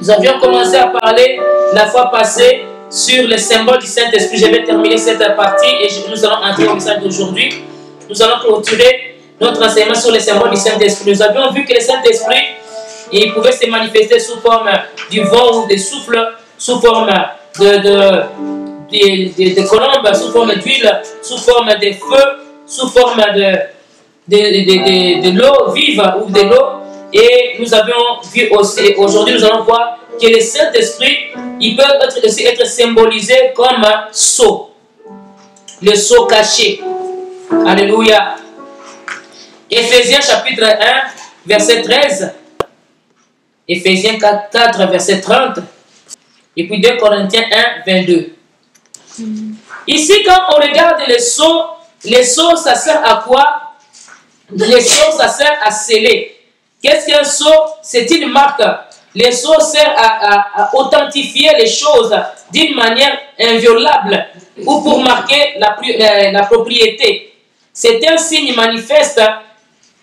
Nous avions commencé à parler la fois passée sur le symbole du Saint-Esprit. Je vais terminer cette partie et nous allons entrer au message d'aujourd'hui. Nous allons clôturer notre enseignement sur le symbole du Saint-Esprit. Nous avions vu que le Saint-Esprit, il pouvait se manifester sous forme du vent ou des souffles, sous forme de colombes, sous forme d'huile, sous forme de feu, sous forme de l'eau vive ou de l'eau. Et nous avions vu aussi, aujourd'hui nous allons voir que le Saint-Esprit, il peut aussi être symbolisé comme un sceau. Le sceau caché. Alléluia. Éphésiens chapitre 1, verset 13. Éphésiens 4, verset 30. Et puis 2 Corinthiens 1, 22. Ici, quand on regarde les sceaux, ça sert à quoi? Les sceaux, ça sert à sceller. Qu'est-ce qu'un sceau? C'est une marque. Les sceaux servent à authentifier les choses d'une manière inviolable ou pour marquer la propriété. C'est un signe manifeste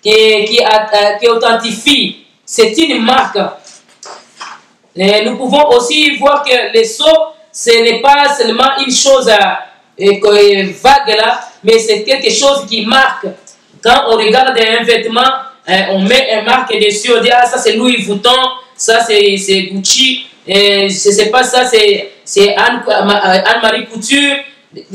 qui authentifie. C'est une marque. Et nous pouvons aussi voir que les sceaux, ce n'est pas seulement une chose vague là, mais c'est quelque chose qui marque. Quand on regarde un vêtement, on met un marque dessus, on dit ah ça c'est Louis Vuitton, ça c'est Gucci, je sais pas ça c'est Anne-Marie Couture,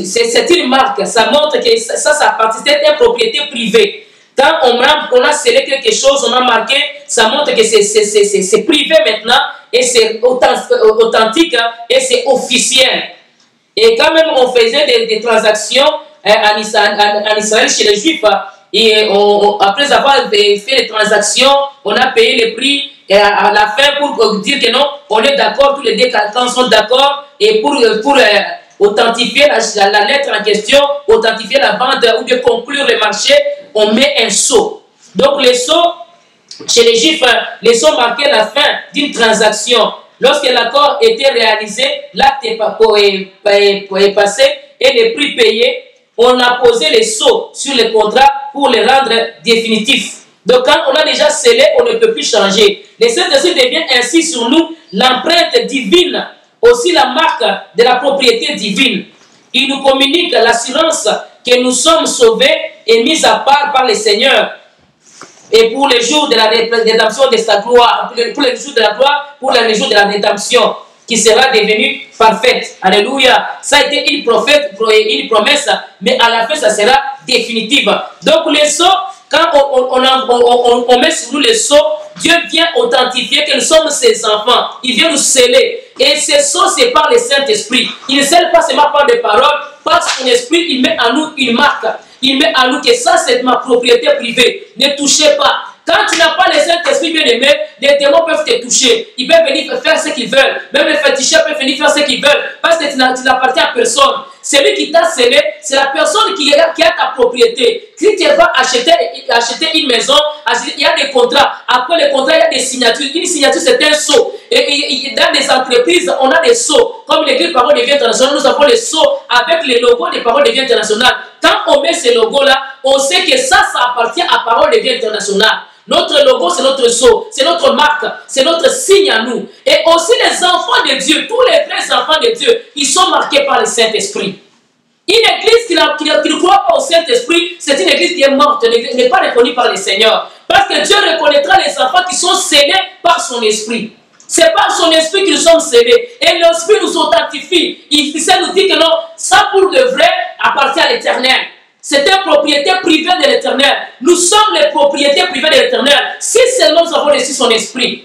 c'est une marque, ça montre que ça appartient à une propriété privée. Quand on a scellé quelque chose, on a marqué, ça montre que c'est privé maintenant et c'est authentique et c'est officiel. Et quand même on faisait des transactions en Israël chez les Juifs. Et après avoir fait les transactions, on a payé les prix et à la fin pour dire que non, on est d'accord, tous les deux quand sont d'accord et pour authentifier la lettre en question, authentifier la vente ou bien conclure le marché, on met un sceau. Donc les sceaux, chez les Juifs, les sceaux marquaient la fin d'une transaction. Lorsque l'accord était réalisé, l'acte est passé et les prix payés, on a posé les sceaux sur le contrat pour les rendre définitifs. Donc quand on a déjà scellé, on ne peut plus changer. Le Saint-Esprit devient ainsi sur nous l'empreinte divine, aussi la marque de la propriété divine. Il nous communique l'assurance que nous sommes sauvés et mis à part par le Seigneur. Et pour les jours de la rédemption de sa gloire, pour les jours de la gloire, pour les jours de la rédemption, qui sera devenue parfaite. Alléluia. Ça a été une promesse, mais à la fin, ça sera définitive. Donc, les sceaux, quand on met sur nous les sceaux, Dieu vient authentifier que nous sommes ses enfants. Il vient nous sceller. Et ces sceaux, c'est par le Saint-Esprit. Il ne scelle pas seulement par des paroles, par son esprit, il met en nous une marque. Il met en nous que ça, c'est ma propriété privée. Ne touchez pas. Quand tu n'as pas le Saint-Esprit bien aimé, les démons peuvent te toucher. Ils peuvent venir faire ce qu'ils veulent. Même les fétichistes peuvent venir faire ce qu'ils veulent. Parce que tu n'appartiens à personne. Celui qui t'a scellé, c'est la personne qui a ta propriété. Si tu vas acheter une maison, il y a des contrats. Après le contrat, il y a des signatures. Une signature, c'est un sceau. Et dans les entreprises, on a des sceaux. Comme l'église Parole de Vie Internationale, nous avons les sceaux avec les logos des Paroles de Vie Internationale. Quand on met ces logos-là, on sait que ça appartient à Parole de Vie Internationale. Notre logo, c'est notre sceau, c'est notre marque, c'est notre signe à nous. Et aussi les enfants de Dieu, tous les vrais enfants de Dieu, ils sont marqués par le Saint-Esprit. Une église qui ne croit pas au Saint-Esprit, c'est une église qui est morte, n'est pas reconnue par le Seigneur. Parce que Dieu reconnaîtra les enfants qui sont scellés par son esprit. C'est par son esprit que nous sommes scellés. Et l'esprit nous authentifie. Il nous dit que non, ça pour de vrai appartient à l'Éternel. C'est une propriété privée de l'Éternel. Nous sommes les propriétés privées de l'Éternel. Si seulement nous avons reçu son esprit.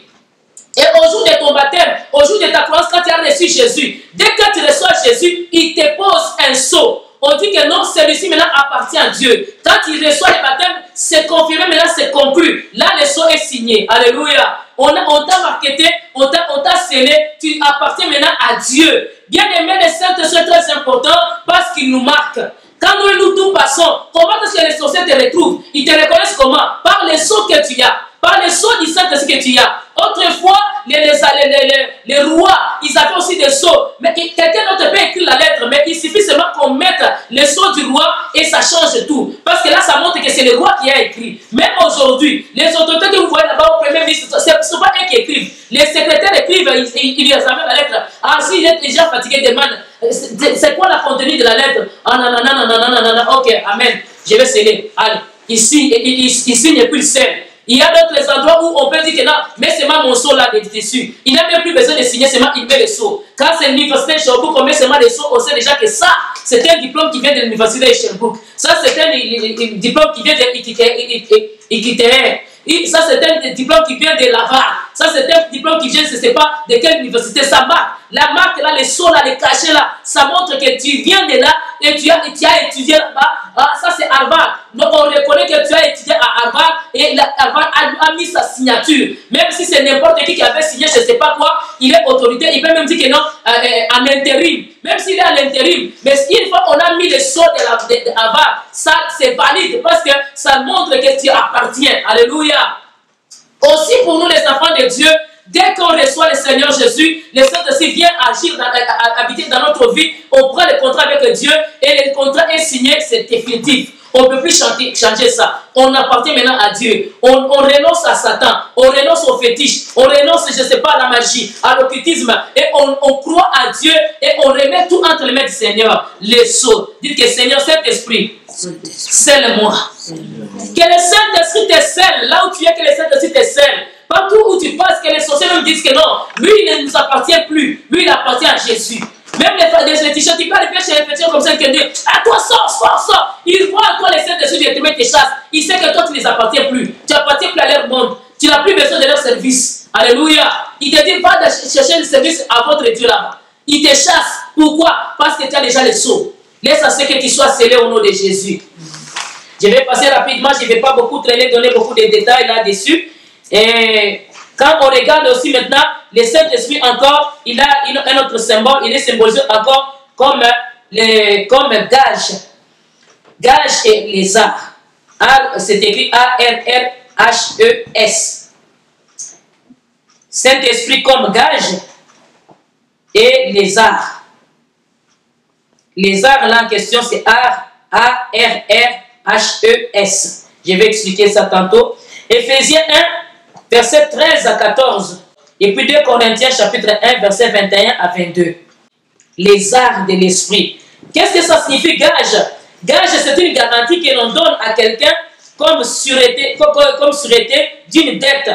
Et au jour de ton baptême, au jour de ta croyance, quand tu as reçu Jésus, dès que tu reçois Jésus, il te pose un sceau. On dit que non, celui-ci maintenant appartient à Dieu. Quand il reçoit le baptême, c'est confirmé, maintenant c'est conclu. Là, le sceau est signé. Alléluia. On t'a marketé, on t'a scellé, tu appartiens maintenant à Dieu. Bien aimé, les saints, c'est très important parce qu'il nous marque. Quand nous tous passons, comment est-ce que les sorciers te retrouvent? Ils te reconnaissent comment? Par les sceaux que tu as, par les sceaux du Saint-Esprit que tu as. Autrefois, les rois, ils avaient aussi des sceaux. Mais quelqu'un d'autre peut écrire la lettre, mais il suffit seulement qu'on mette le sceau du roi et ça change tout. Parce que là, ça montre que c'est le roi qui a écrit. Même aujourd'hui, les autorités que vous voyez là-bas au premier ministre, ce ne sont pas eux qui écrivent. Les secrétaires écrivent, ils examinent la lettre. Ah, si il est déjà fatigué, demande, c'est quoi le contenu de la lettre? Ah, non, non, non, non, non, non, non, non, ok, amen. Je vais sceller. Allez, ici, il signe et puis il scelle. Il y a d'autres endroits où on peut dire que non, mais c'est mon sceau là dessus. Il n'a même plus besoin de signer, seulement il met le sceau. Quand c'est l'université de Sherbrooke, on met seulement le sceau, on sait déjà que ça, c'est un diplôme qui vient de l'université de Sherbrooke. Ça, c'est un diplôme qui vient de l'ITR. Ça, c'est un diplôme qui vient de Laval. Ça, c'est un diplôme qui vient, je ne sais pas de quelle université. Ça marque. La marque là, les sceaux là, les cachets là, ça montre que tu viens de là et tu as étudié là-bas. Ah, ça, c'est Harvard. Donc, on reconnaît que tu as étudié à Harvard et Harvard a mis sa signature. Même si c'est n'importe qui avait signé, je ne sais pas quoi, il est autorité. Il peut même dire que non, en intérim. Même s'il est à l'intérim. Mais une fois qu'on a mis le sceau de Harvard, ça, c'est valide parce que ça montre que tu appartiens. Alléluia. Aussi pour nous, les enfants de Dieu, dès qu'on reçoit le Seigneur Jésus, le Saint-Esprit vient agir, habiter dans notre vie. On prend le contrat avec Dieu et le contrat est signé, c'est définitif. On ne peut plus changer ça. On appartient maintenant à Dieu. On renonce à Satan. On renonce au fétiche. On renonce, je ne sais pas, à la magie, à l'occultisme. Et on croit à Dieu et on remet tout entre les mains du Seigneur. Les sceaux. Dites que Seigneur, Saint-Esprit, scelle-moi. Que le Saint-Esprit te scelle. Là où tu es, que le Saint-Esprit te scelle. Partout où tu passes, que les sorciers me disent que non, lui, il ne nous appartient plus. Lui, il appartient à Jésus. Même les féticheurs, tu peux aller faire chez les féticheurs comme ça, qui disent, à toi, sors. Il voit à toi les Saint-Esprit directement tes chasses. Il sait que toi, tu ne les appartiens plus. Tu n'appartiens plus à leur monde. Tu n'as plus besoin de leur service. Alléluia. Il te dit, va chercher le service à votre Dieu là-bas. Il te chasse. Pourquoi? Parce que tu as déjà les sceaux. Laisse à ce que tu sois scellé au nom de Jésus. Je vais passer rapidement, je ne vais pas beaucoup traîner, donner beaucoup de détails là-dessus. Et quand on regarde aussi maintenant, le Saint-Esprit encore, il a un autre symbole, il est symbolisé encore comme gage. Gage et lézard. C'est écrit A-R-R-H-E-S. Saint-Esprit comme gage et lézard. Lézard là en question c'est A-R-R-H-E-S. Je vais expliquer ça tantôt. Éphésiens 1, verset 13 à 14. Et puis 2 Corinthiens chapitre 1, verset 21 à 22. Les arts de l'esprit. Qu'est-ce que ça signifie gage? Gage, c'est une garantie que l'on donne à quelqu'un comme sûreté d'une dette.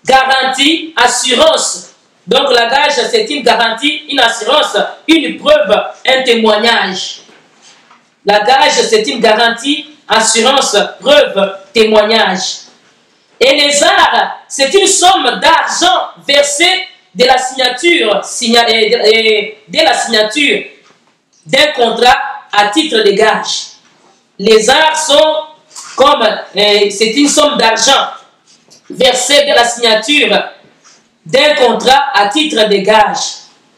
Garantie, assurance. Donc la gage, c'est une garantie, une assurance, une preuve, un témoignage. La gage, c'est une garantie, assurance, preuve, témoignage. Et les arts, c'est une somme d'argent versée de la signature d'un contrat à titre de gage. Les arts sont comme, c'est une somme d'argent versée de la signature d'un contrat à titre de gage.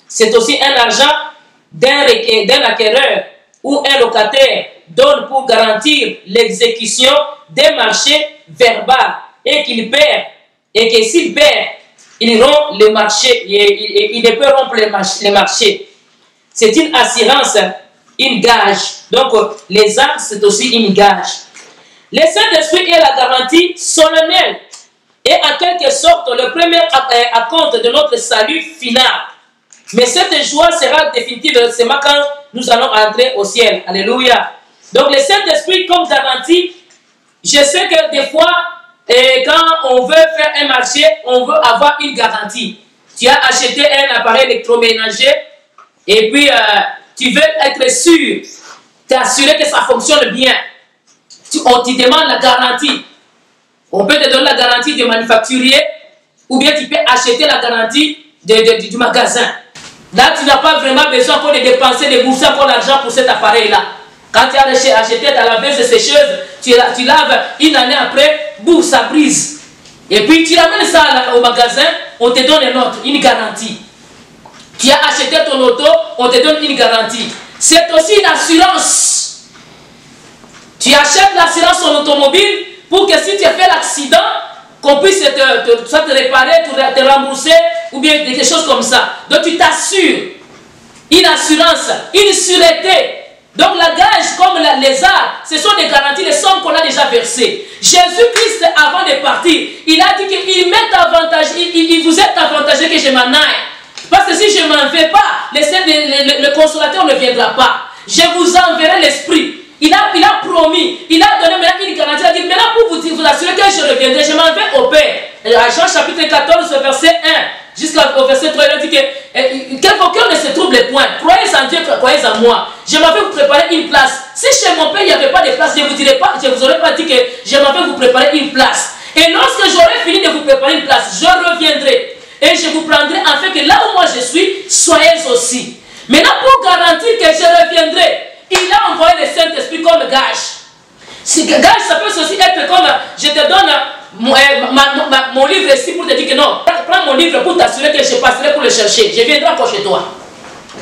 C'est aussi un argent d'un acquéreur ou un locataire donne pour garantir l'exécution d'un marché verbal et qu'il perd, et que s'il perd, il rompt le marché, il ne peut rompre le marché. C'est une assurance, une gage. Donc, les arts, c'est aussi une gage. Le Saint-Esprit est la garantie solennelle et en quelque sorte le premier acompte de notre salut final. Mais cette joie sera définitive seulement quand nous allons entrer au ciel. Alléluia. Donc, le Saint-Esprit comme garantie, je sais que des fois, quand on veut faire un marché, on veut avoir une garantie. Tu as acheté un appareil électroménager et puis tu veux être sûr, t'assurer que ça fonctionne bien. On te demande la garantie. On peut te donner la garantie du manufacturier ou bien tu peux acheter la garantie du magasin. Là, tu n'as pas vraiment besoin de dépenser, de bourser encore l'argent pour cet appareil-là. Quand tu as acheté ta laveuse sécheuse, tu laves une année après, boum, ça brise. Et puis tu ramènes ça au magasin, on te donne une garantie. Tu as acheté ton auto, on te donne une garantie. C'est aussi une assurance. Tu achètes l'assurance sur l'automobile pour que si tu fais l'accident, qu'on puisse soit te réparer, te rembourser, ou bien des choses comme ça. Donc tu t'assures. Une assurance, une sûreté. Donc la gage, comme les arts, ce sont des garanties, les sommes qu'on a déjà versées. Jésus-Christ, avant de partir, il a dit qu'il m'est avantageux, il vous est avantageux que je m'en aille. Parce que si je ne m'en vais pas, le consolateur ne viendra pas. Je vous enverrai l'Esprit. Il a promis, il a donné maintenant une garantie. Il a dit maintenant pour vous assurer que je reviendrai, je m'en vais au Père. À Jean chapitre 14, verset 1 jusqu'au verset 3, il a dit que aucun ne se trouble point. Croyez en Dieu, croyez en moi. Je m'en vais vous préparer une place. Si chez mon Père il n'y avait pas de place, je ne vous aurais pas dit que je m'en vais vous préparer une place. Et lorsque j'aurai fini de vous préparer une place, je reviendrai. Et je vous prendrai afin que là où moi je suis, soyez aussi. Maintenant, pour garantir que je reviendrai, il a envoyé le Saint-Esprit comme gage. Gage, ça peut aussi être comme je te donne mon livre ici pour te dire que non, prends mon livre pour t'assurer que je passerai pour le chercher. Je viendrai encore chez toi.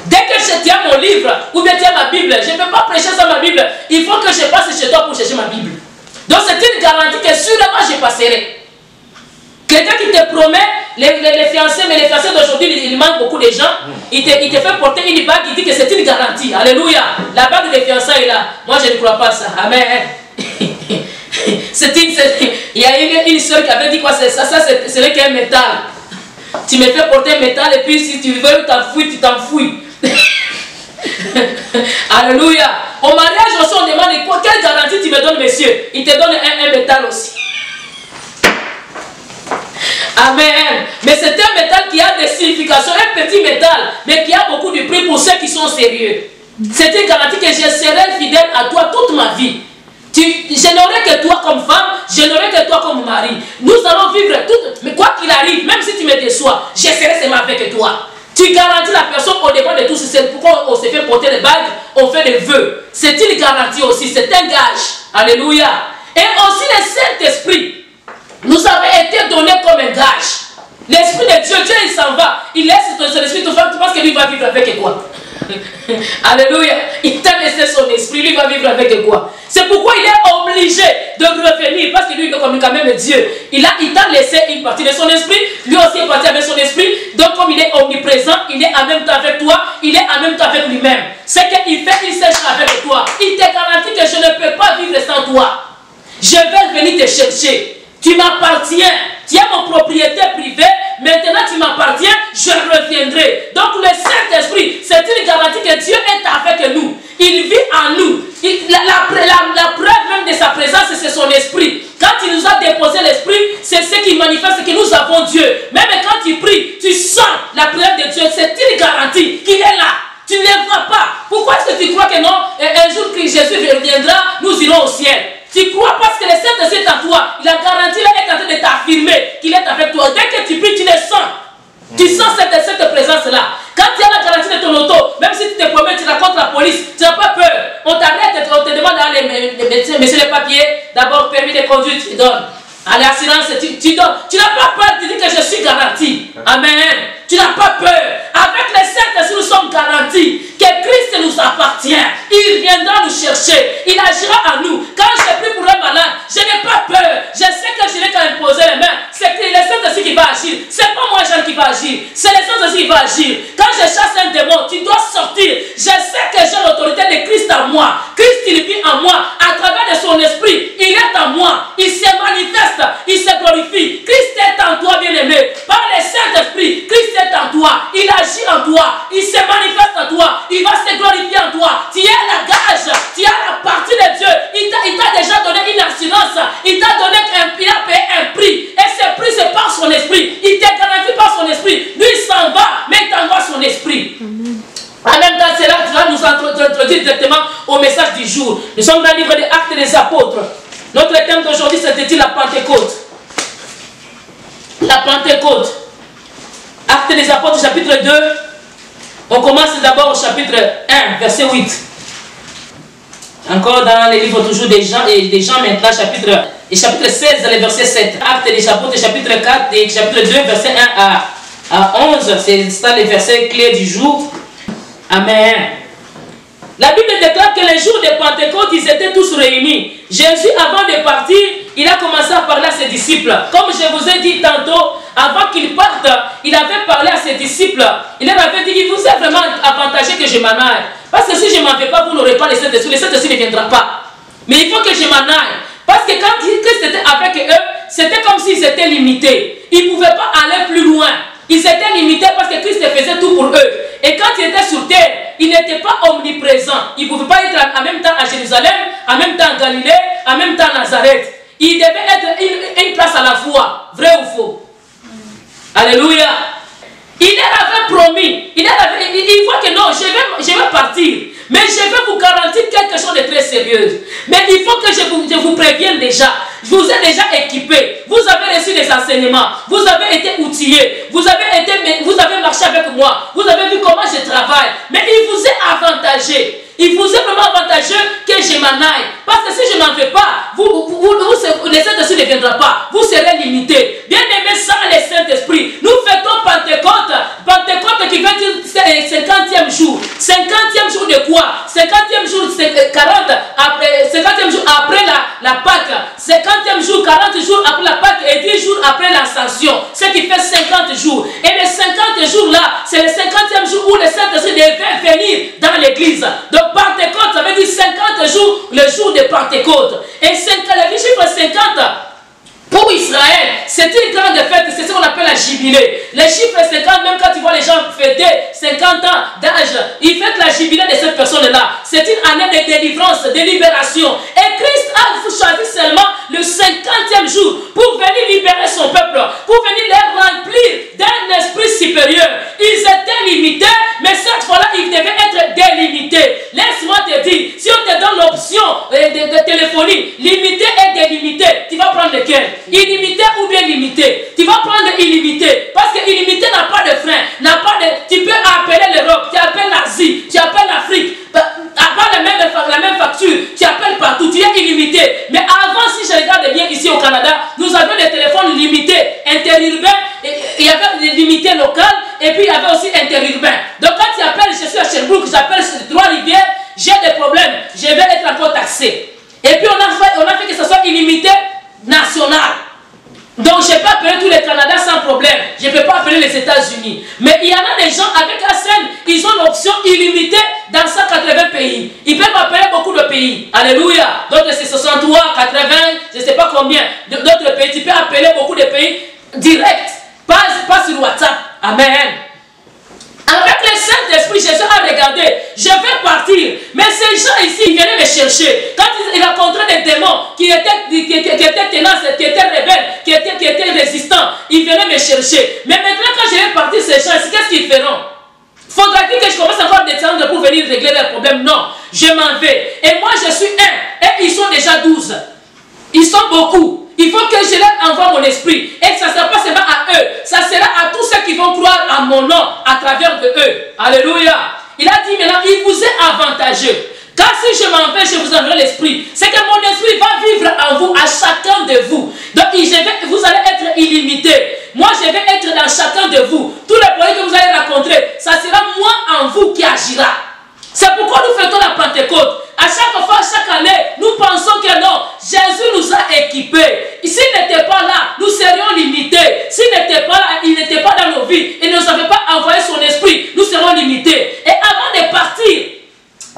Dès que je tiens mon livre ou bien tiens ma Bible, je ne peux pas prêcher sur ma Bible. Il faut que je passe chez toi pour chercher ma Bible. Donc c'est une garantie que sûrement je passerai. Quelqu'un qui te promet, les fiancés, mais les fiancés d'aujourd'hui, il manque beaucoup de gens. Il te fait porter une bague, il dit que c'est une garantie. Alléluia. La bague des fiançailles est là. Moi, je ne crois pas ça. Amen. Il y a une soeur qui avait dit quoi, ça ce n'est qu'un métal. Tu me fais porter un métal et puis si tu veux t'enfouir, tu t'enfouis. Alléluia. Au mariage aussi, on demande quoi, quelle garantie tu me donnes, monsieur? Il te donne un métal aussi. Amen. Mais c'est un métal qui a des significations, un petit métal, mais qui a beaucoup de prix pour ceux qui sont sérieux. C'est une garantie que je serai fidèle à toi toute ma vie. Je n'aurai que toi comme femme, je n'aurai que toi comme mari. Nous allons vivre tout, mais quoi qu'il arrive, même si tu me déçois, je serai seulement avec toi. Tu garantis la personne au dépend de tout. C'est pourquoi on se fait porter les bagues, on fait des vœux. C'est une garantie aussi, c'est un gage. Alléluia. Et aussi le Saint-Esprit nous avait été donné comme un gage. L'Esprit de Dieu, Dieu il s'en va. Il laisse son esprit te faire, tu penses que lui va vivre avec toi. Alléluia. Il t'a laissé son esprit, lui va vivre avec quoi? C'est pourquoi il est obligé de revenir, parce que lui il est comme quand même Dieu. Il t'a laissé une partie de son esprit, lui aussi est parti avec son esprit. Donc comme il est omniprésent, il est en même temps avec toi, il est en même temps avec lui-même. C'est qu'il fait, il sèche avec toi. Il te garantit que je ne peux pas vivre sans toi. Je vais venir te chercher. Tu m'appartiens, tu es mon propriétaire privé, maintenant tu m'appartiens, je reviendrai. Donc le Saint-Esprit, c'est une garantie que Dieu est avec nous. Il vit en nous. La preuve même de sa présence, c'est son esprit. Quand il nous a déposé l'esprit, c'est ce qui manifeste que nous avons Dieu. Même quand tu pries, tu sens la preuve de Dieu. C'est une garantie qu'il est là. Tu ne le vois pas. Pourquoi est-ce que tu crois que non, un jour que Jésus reviendra, nous irons au ciel? Tu crois parce que le Saint-Esprit est en toi. Il a garanti, il est en train de t'affirmer qu'il est avec toi. Dès que tu pries, tu le sens. Tu sens cette présence-là. Quand tu as la garantie de ton auto, même si tu te promets, tu racontes la police, tu n'as pas peur. On t'arrête, on te demande à les médecins, messieurs les papiers, d'abord permis de conduire, tu donnes. À l'assurance, tu donnes. Tu n'as pas peur, tu dis que je suis garanti. Amen. Tu n'as pas peur. Avec les Saint-Esprit, nous sommes garantis que Christ nous appartient. Il viendra nous chercher. Il agira en nous. Quand j'ai pris pour un malade, je n'ai pas peur. Je sais que je n'ai qu'à imposer les mains. C'est le Saint-Esprit qui va agir. C'est pas moi, Jean, qui va agir. C'est le Saint-Esprit qui va agir. Quand je chasse un démon, tu dois sortir. Je sais que j'ai l'autorité de Christ en moi. Christ, il vit en moi. À travers de son esprit, il est en moi. Il se manifeste. Il se glorifie. Christ est en toi, bien-aimé. Par le Saint-Esprit, Christ est en toi. Il agit en toi. Il se manifeste en toi. Il va se glorifier en toi. Tu es la gage. Tu as la partie de Dieu. Il t'a déjà donné une assurance. Il t'a donné il a payé un prix. Et ce prix, c'est par son esprit. Il te garantit par son esprit. Lui, il s'en va, mais il t'envoie son esprit. En même temps, c'est là que tu vas nous introduire directement au message du jour. Nous sommes dans le livre des Actes des Apôtres. Notre thème d'aujourd'hui, c'était la Pentecôte. La Pentecôte. Actes des Apôtres, chapitre 2. On commence d'abord au chapitre 1, verset 8. Encore dans les livres toujours des gens maintenant, chapitre 16, le verset 7. Actes des Apôtres, chapitre 4 et chapitre 2, verset 1 à 11. C'est ça les versets clés du jour. Amen. La Bible déclare que les jours de Pentecôte, ils étaient tous réunis. Jésus, avant de partir, il a commencé à parler à ses disciples. Comme je vous ai dit tantôt, avant qu'il parte, il avait parlé à ses disciples. Il leur avait dit, il vous est vraiment avantagé que je m'en aille. Parce que si je ne m'en vais pas, vous n'aurez pas le Saint-Esprit ne viendra pas. Mais il faut que je m'en aille. Parce que quand Christ était avec eux, c'était comme s'ils étaient limités. Ils ne pouvaient pas aller plus loin. Ils étaient limités parce que Christ faisait tout pour eux. Et quand il était sur terre, il n'était pas omniprésent. Il ne pouvait pas être en même temps à Jérusalem, en même temps en Galilée, en même temps à Nazareth. Il devait être une place à la fois. Vrai ou faux? Alléluia. Il leur avait promis. Il voit que non, je vais partir. Mais je vais vous garantir quelque chose de très sérieux. Mais il faut que je vous prévienne déjà. Je vous ai déjà équipé. Vous avez reçu des enseignements. Vous avez été outillés. Vous avez marché avec moi. Vous avez vu comment je travaille. Mais il vous est avantagé. Il vous est vraiment avantageux que je m'en aille. Parce que si je n'en vais pas, le Saint-Esprit ne viendra pas. Vous serez limité. Bien aimé, sans le Saint-Esprit, nous fêtons Pentecôte. Pentecôte qui veut dire 50e jour. 50e jour de quoi? 50e jour, 50e jour après la Pâque. 50e jour, 40 jours après la Pâque et 10 jours après l'Ascension. Ce qui fait 50 jours. Et les 50 jours là, c'est le 50e jour où le Saint-Esprit devait venir dans l'église. Donc Pentecôte, ça veut dire 50 jours, le jour de Pentecôte. Et le chiffre 50, pour Israël, c'est une grande fête, c'est ce qu'on appelle la jubilée. Le chiffre 50, même quand tu vois les gens fêter 50 ans d'âge, ils fêtent la jubilée de cette personne-là. C'est une année de délivrance, de libération. Et Christ a choisi seulement le 50e jour pour venir libérer son peuple, pour venir les remplir d'un esprit supérieur. Ils étaient limités, mais cette fois-là, ils devaient être délimités. Laisse-moi te dire, si on te donne l'option de téléphonie, limité et délimité, tu vas prendre lequel? Illimité ou bien limité? Tu vas prendre illimité, parce que illimité n'a pas de frein, tu peux appeler l'Europe, tu appelles l'Asie, tu appelles l'Afrique, à part la même facture, tu appelles partout, tu es illimité. Mais avant, si je regarde bien ici au Canada, nous avions des téléphones limités, interurbains, il y avait des limités locales, et puis il y avait aussi interurbains. Donc quand tu appelles, je suis à Sherbrooke, j'appelle Trois-Rivières, j'ai des problèmes, je vais être encore taxé. Et puis on a fait que ce soit illimité national. Donc je peux appeler tout le Canada sans problème. Je ne peux pas appeler les États-Unis. Mais il y en a des gens avec ASN, ils ont l'option illimitée dans 180 pays. Ils peuvent appeler beaucoup de pays. Alléluia. D'autres c'est 63, 80, je ne sais pas combien. D'autres pays, tu peux appeler beaucoup de pays direct. Pas sur WhatsApp. Amen. Avec le Saint-Esprit, Jésus a regardé, je vais partir. Mais ces gens ici, ils venaient me chercher. Quand ils rencontraient des démons qui étaient tenaces, qui étaient rebelles, qui étaient résistants, ils venaient me chercher. Mais maintenant, quand je vais partir, ces gens, qu'est-ce qu'ils feront? Faudra-t-il que je commence encore à descendre pour venir régler leurs problèmes? Non, je m'en vais. Et moi, je suis un. Et ils sont déjà 12. Ils sont beaucoup. Il faut que je leur envoie mon esprit. Et ça ne sera pas seulement à eux. Ça sera à tous ceux qui vont croire à mon nom à travers de eux. Alléluia. Il a dit maintenant, il vous est avantageux. Car si je m'en vais, je vous enverrai l'esprit. C'est que mon esprit va vivre en vous, à chacun de vous. Donc vous allez être illimité. Moi, je vais être dans chacun de vous. Tous les projets que vous allez rencontrer, ça sera moi en vous qui agira. C'est pourquoi nous faisons la Pentecôte. À chaque fois, chaque année, nous pensons que non, Jésus nous a équipés. S'il n'était pas là, nous serions limités. S'il n'était pas là, il n'était pas dans nos vies, il ne nous avait pas envoyé son esprit, nous serons limités. Et avant de partir,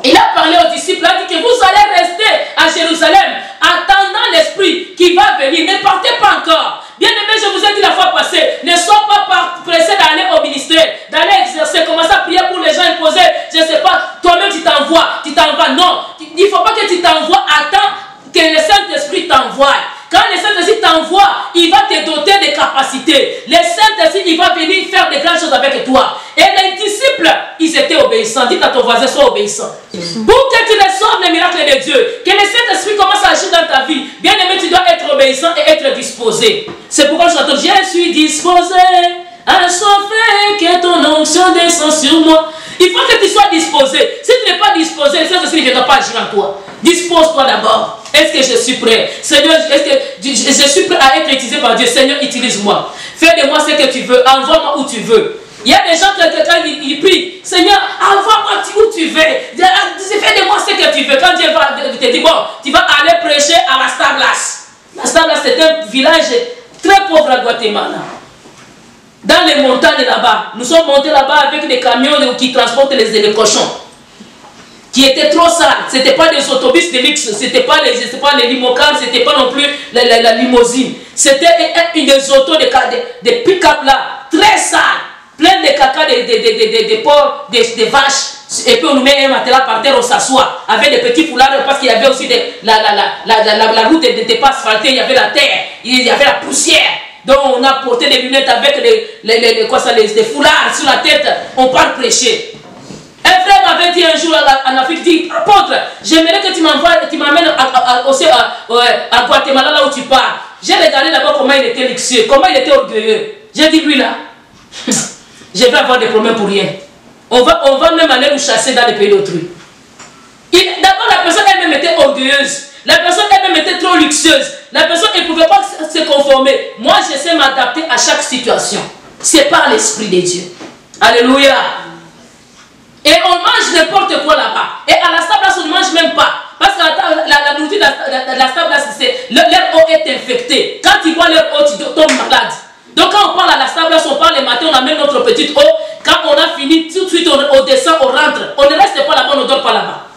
il a parlé aux disciples, il a dit que vous allez rester à Jérusalem, attendant l'esprit qui va venir. Ne partez pas encore. Bien aimé, je vous ai dit la fois passée, ne sois pas pressé d'aller au ministère, d'aller exercer, commencer à prier pour les gens imposés. Je ne sais pas, toi-même tu t'envoies. Non, il ne faut pas que tu t'envoies, attends que le Saint-Esprit t'envoie. Quand le Saint-Esprit t'envoie, il va te doter de capacités. Le Saint-Esprit, il va venir faire de grandes choses avec toi. Et les disciples, ils étaient obéissants. Dites à ton voisin, sois obéissant. Pour que tu reçoives les miracles de Dieu, que le Saint-Esprit commence à agir dans ta vie, bien aimé, tu dois être obéissant et être disposé. C'est pourquoi je t'entends, je suis disposé à chauffer, que ton onction descend sur moi. Il faut que tu sois disposé. Si tu n'es pas disposé, le Saint-Esprit ne viendra pas agir en toi. Dispose-toi d'abord. Est-ce que je suis prêt? Seigneur, est-ce que je suis prêt à être utilisé par Dieu? Seigneur, utilise-moi. Fais de moi ce que tu veux. Envoie-moi où tu veux. Il y a des gens qui prient. Seigneur, envoie-moi où tu veux. Fais de moi ce que tu veux. Quand Dieu va te dire, bon, tu vas aller prêcher à la Stablas. La Stabla, c'est un village très pauvre à Guatemala. Dans les montagnes là-bas, nous sommes montés là-bas avec des camions qui transportent les cochons, qui étaient trop sales. Ce n'étaient pas des autobus de luxe, ce n'étaient pas les limocars, ce n'était pas non plus la limousine. C'était des autos, des pick-up là, très sales, plein de caca, des porcs, des vaches. Et puis on nous met un matelas par terre, on s'assoit avec des petits foulards parce qu'il y avait aussi la route n'était pas asphaltée, il y avait la terre, il y avait la poussière. Donc on a porté des lunettes avec des foulards sur la tête, on part prêcher. Un frère m'avait dit un jour en Afrique, dit, apôtre, j'aimerais que tu m'amènes à Guatemala, là où tu pars. J'ai regardé d'abord comment il était luxueux, comment il était orgueilleux. J'ai dit, lui là, je vais avoir des problèmes pour rien. On va même aller nous chasser dans les pays d'autrui. D'abord, la personne elle-même était orgueilleuse. La personne elle-même était trop luxueuse. La personne ne pouvait pas se conformer. Moi, je sais m'adapter à chaque situation. C'est par l'Esprit de Dieu. Alléluia. Et on mange n'importe quoi là-bas. Et à la Stabla, on ne mange même pas. Parce que la nourriture de la Stabla, leur eau est infectée. Quand tu bois leur eau, tu tombes malade. Donc quand on parle à la Stabla, on parle le matin, on amène notre petite eau. Quand on a fini, tout de suite on descend, on rentre. On ne reste pas là-bas, on ne dort pas là-bas.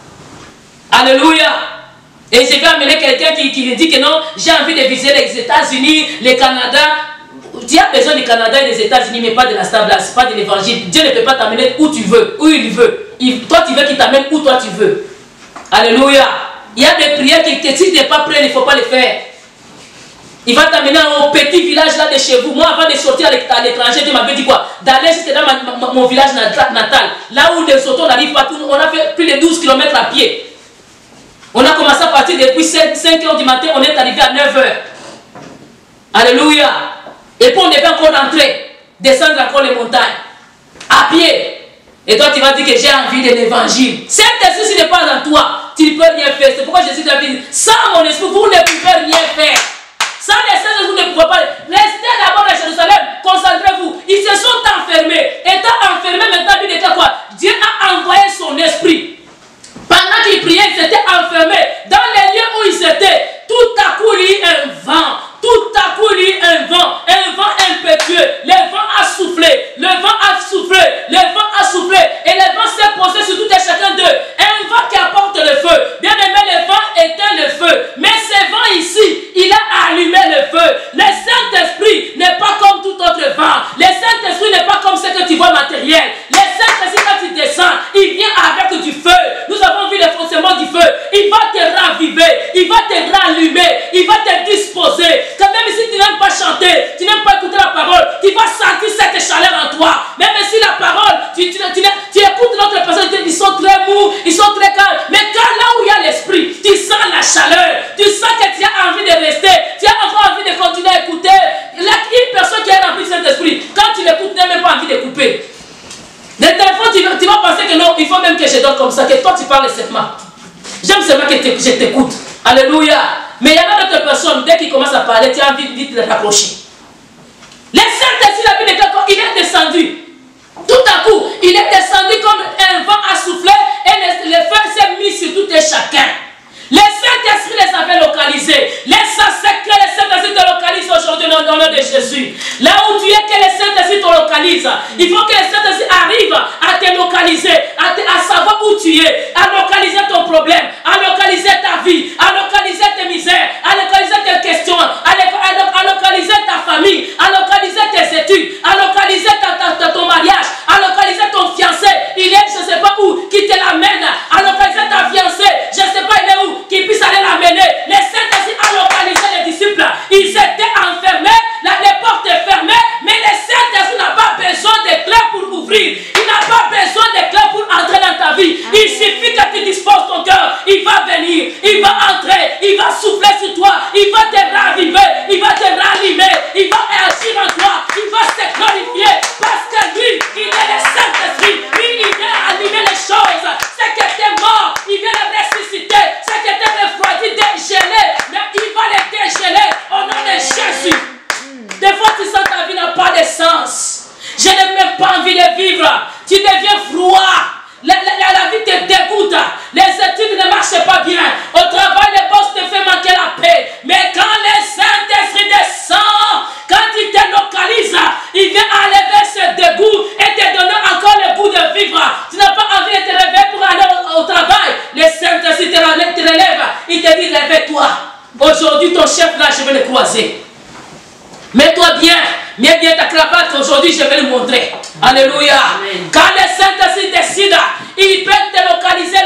Alléluia. Et je vais amener quelqu'un qui me dit que non, j'ai envie de visiter les États-Unis, le Canada. Tu as besoin du Canada et des États-Unis, mais pas de la Stabla, pas de l'évangile. Dieu ne peut pas t'amener où tu veux, où il veut. Toi, tu veux qu'il t'amène où toi tu veux. Alléluia. Il y a des prières que si tu n'es pas prêt, il ne faut pas les faire. Il va t'amener au petit village là de chez vous. Moi, avant de sortir à l'étranger, tu m'avais dit quoi? D'aller jusque dans mon village natal. Là où les autos n'arrivent pas, on a fait plus de 12 km à pied. On a commencé à partir depuis 5 h du matin, on est arrivé à 9 h. Alléluia. Et puis on devait encore rentrer, descendre encore les montagnes, à pied. Et toi tu vas dire que j'ai envie de l'évangile. Cet esprit n'est pas en toi, tu ne peux rien faire. C'est pourquoi Jésus t'a dit, sans mon esprit, vous ne pouvez rien faire. Sans l'esprit, vous ne pouvez pas. Restez d'abord à Jérusalem, concentrez-vous. Ils se sont enfermés. Étant enfermés, maintenant, il était quoi? Dieu a envoyé son esprit. Pendant qu'ils priaient, ils étaient enfermés. Dans les lieux où ils étaient, tout à coup, il y a eu un vent. Tout à coup, il y a eu un vent impétueux. Le vent a soufflé. Le vent a soufflé. Le vent a soufflé. Et le vent s'est posé sur tout et chacun d'eux. Un vent qui apporte le feu. Bien aimé, le vent éteint le feu. Mais ce vent ici, il a allumé le feu. Le Saint-Esprit n'est pas comme tout autre vent. Le Saint-Esprit n'est pas comme ce que tu vois matériel. Le Saint-Esprit, quand tu descends, il vient avec du feu. Nous avons vu le fonctionnement du feu. Il va te raviver. Il va te rallumer. Il va te disposer. Que même si tu n'aimes pas chanter, tu n'aimes pas écouter la parole, tu vas sentir cette chaleur en toi. Même si la parole, tu écoutes l'autre personne, ils sont très mous, ils sont très calmes. Mais quand là où il y a l'esprit, tu sens la chaleur. Tu sens que tu as envie de rester. Tu as encore envie de continuer à écouter. Une personne qui est remplie de Saint-Esprit, quand tu l'écoutes, tu n'as même pas envie de couper. Le téléphone, tu vas penser que non, il faut même que je donne comme ça, que toi tu parles seulement. J'aime seulement que je t'écoute. Alléluia. Mais il y a d'autres personnes, dès qu'ils commencent à parler, tu as envie vite de raccrocher. Le Saint-Esprit, la Bible dit qu'il est descendu. Tout à coup, il est descendu comme un vent à souffler et le feu s'est mis sur tout et chacun. Le Saint-Esprit les avait localisés. C'est que le Saint-Esprit te localise aujourd'hui dans le nom de Jésus. Là où tu es, que le Saint-Esprit te localise. Il faut que le Saint-Esprit arrive à te localiser, à savoir où tu es, à localiser ton problème, à localiser ta vie, à localiser tes misères, à localiser tes questions, à localiser ta famille, à localiser tes études, à localiser ton mariage, à localiser ton fiancé. Il est, je ne sais pas où, qui te l'amène, à localiser ta fiancée, je ne sais pas il est où, qui puisse aller l'amener. Les Saint-Esprit a localisé les disciples. Ils étaient enfermés, les portes fermées, mais le Saint-Esprit n'a pas besoin de clés pour ouvrir. Il n'a pas besoin de clés pour entrer dans ta vie. Il suffit que tu disposes ton cœur. Il va venir, il va entrer, il va souffler sur toi, il va te raviver, il va te rallumer, il va agir en toi, il va se glorifier parce que lui, il est le Saint-Esprit. Lui, il vient allumer les choses. C'est que tu es mort, il vient le ressusciter. C'est que tu es refroidi, dégelé, mais il va les dégeler au nom de Jésus. Des fois, tu sens que ta vie n'a pas de sens. Je n'ai même pas envie de vivre. Tu deviens froid. la vie te dégoûte, les études ne marchent pas bien, au travail le boss te fait manquer la paix. Mais quand le Saint-Esprit descend, quand il te localise, il vient enlever ce dégoût et te donner encore le goût de vivre. Tu n'as pas envie de te réveiller pour aller au travail. Le Saint-Esprit te relève, il te dit réveille-toi. Aujourd'hui ton chef là, je vais le croiser. Mets-toi bien, mets bien ta cravate, aujourd'hui je vais le montrer. Alléluia. Amen. Quand le Saint-Esprit décide, il peut te localiser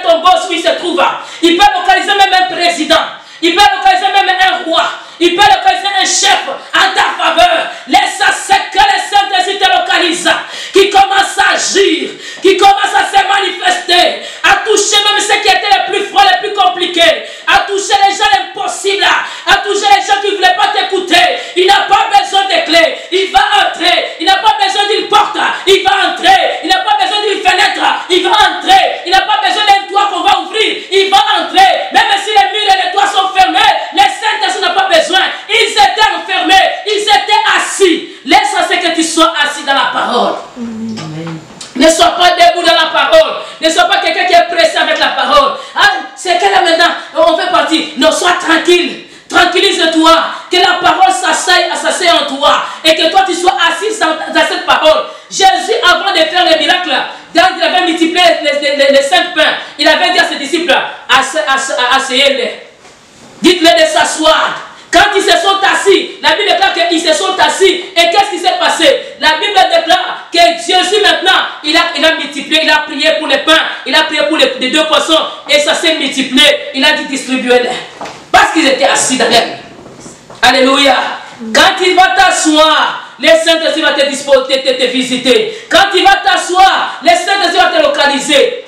ton boss où il se trouve. Il peut localiser même un président. Il peut localiser même un roi. Il peut localiser un chef en ta faveur. Laisse ce que le Saint-Esprit te localise, qui commence à agir, qui commence à se manifester, à toucher même ce qui était le plus froid, le plus compliqué, à toucher les gens impossibles, à toucher les gens qui ne voulaient pas t'écouter. Il n'a pas besoin de clés, il va entrer. Il n'a pas besoin d'une porte, il va entrer. Il n'a pas besoin d'une fenêtre, il va entrer. Il n'a pas besoin d'un toit qu'on va ouvrir, il va entrer. Même si les murs et les toits sont fermés, les Saint-Esprit n'a pas besoin. Ils étaient enfermés, ils étaient assis. Laisse à ce que tu sois assis dans la parole. Amen. Ne sois pas debout dans la parole. Ne sois pas quelqu'un qui est pressé avec la parole. Ah, c'est que là maintenant, on veut partir. Non, sois tranquille. Tranquillise-toi. Que la parole s'asseye en toi. Et que toi tu sois assis dans cette parole. Jésus, avant de faire les miracles, quand il avait multiplié les 5 pains, il avait dit à ses disciples, asseyez-les. Dites-les de s'asseoir. Quand ils se sont assis, la Bible déclare qu'ils se sont assis. Et qu'est-ce qui s'est passé? La Bible déclare que Jésus maintenant, il a multiplié, il a prié pour les pains, il a prié pour les 2 poissons, et ça s'est multiplié. Il a dit distribuez-les. Parce qu'ils étaient assis dans l'air. Alléluia. Quand il va t'asseoir, le Saint-Esprit va te visiter. Quand il va t'asseoir, le Saint-Esprit va te localiser.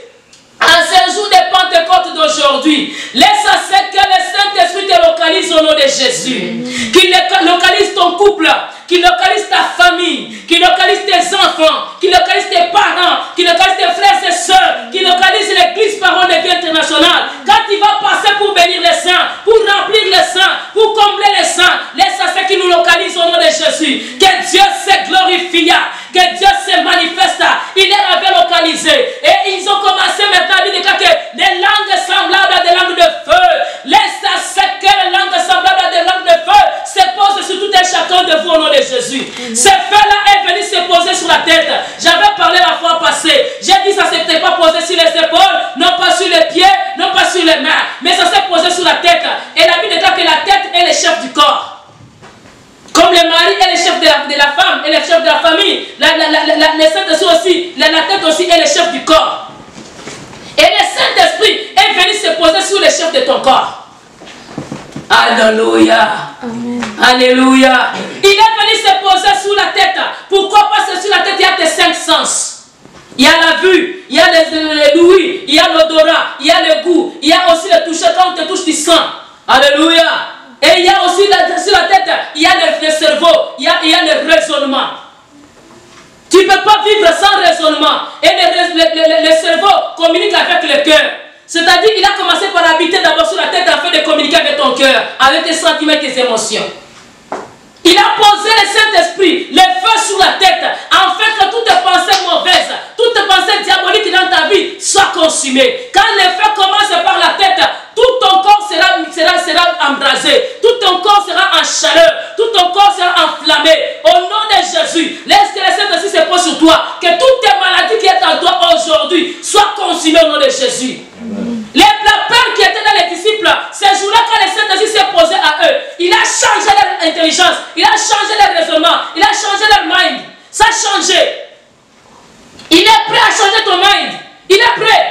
En ce jour de Pentecôte d'aujourd'hui, laisse à ce que le Saint-Esprit te localise au nom de Jésus. Qu'il localise ton couple, qu'il localise ta famille, qu'il localise tes enfants, qu'il localise tes parents, qu'il localise tes frères et sœurs, qu'il localise l'église Parole de Vie internationale. Quand il va passer pour bénir les saints, pour remplir les saints, pour combler les saints, laisse à ce qu'il nous localise au nom de Jésus. Que Dieu se glorifie, que Dieu se manifeste. Il les avait localisés. Et ils ont commencé maintenant à dire que des langues semblables à des langues de feu. Laisse à ce que les langues semblables à des langues de feu se posent sur tout un chacun de vous au nom de Jésus. Ce feu-là est venu se poser sur la tête. J'avais parlé la fois passée. J'ai dit que ça ne s'était pas posé sur les épaules, non pas sur les pieds, non pas sur les mains. Mais ça s'est posé sur la tête. Et la Bible déclare que la tête est le chef du corps. Comme le mari est le chef de la femme et le chef de la famille, la tête aussi est le chef du corps. Et le Saint-Esprit est venu se poser sur le chef de ton corps. Alléluia. Amen. Alléluia. Il est venu se poser sur la tête. Pourquoi? Parce que sur la tête, il y a tes 5 sens. Il y a la vue, il y a l'ouïe, il y a l'odorat, il y a le goût, il y a aussi le toucher. Quand on te touche, tu sens. Alléluia. Et il y a aussi sur la tête, il y a le cerveau, il y a le raisonnement. Tu ne peux pas vivre sans raisonnement. Et le cerveau communique avec le cœur. C'est-à-dire qu'il a commencé par habiter d'abord sur la tête afin de communiquer avec ton cœur, avec tes sentiments et tes émotions. Il a posé le Saint-Esprit, le feu sur la tête, afin que toutes tes pensées mauvaises, toutes tes pensées diaboliques dans ta vie soient consumées. Quand le feu commence par la tête, tout ton corps sera embrasé, tout ton corps sera en chaleur, tout ton corps sera enflammé. Au nom de Jésus, laisse que le Saint-Esprit se pose sur toi, que toutes tes maladies qui sont en toi aujourd'hui soient consumées au nom de Jésus. La peur qui était dans les disciples, ces jours-là, quand le Saint-Esprit s'est posé à eux, il a changé leur intelligence, il a changé leur raisonnement, il a changé leur mind. Ça a changé. Il est prêt à changer ton mind. Il est prêt.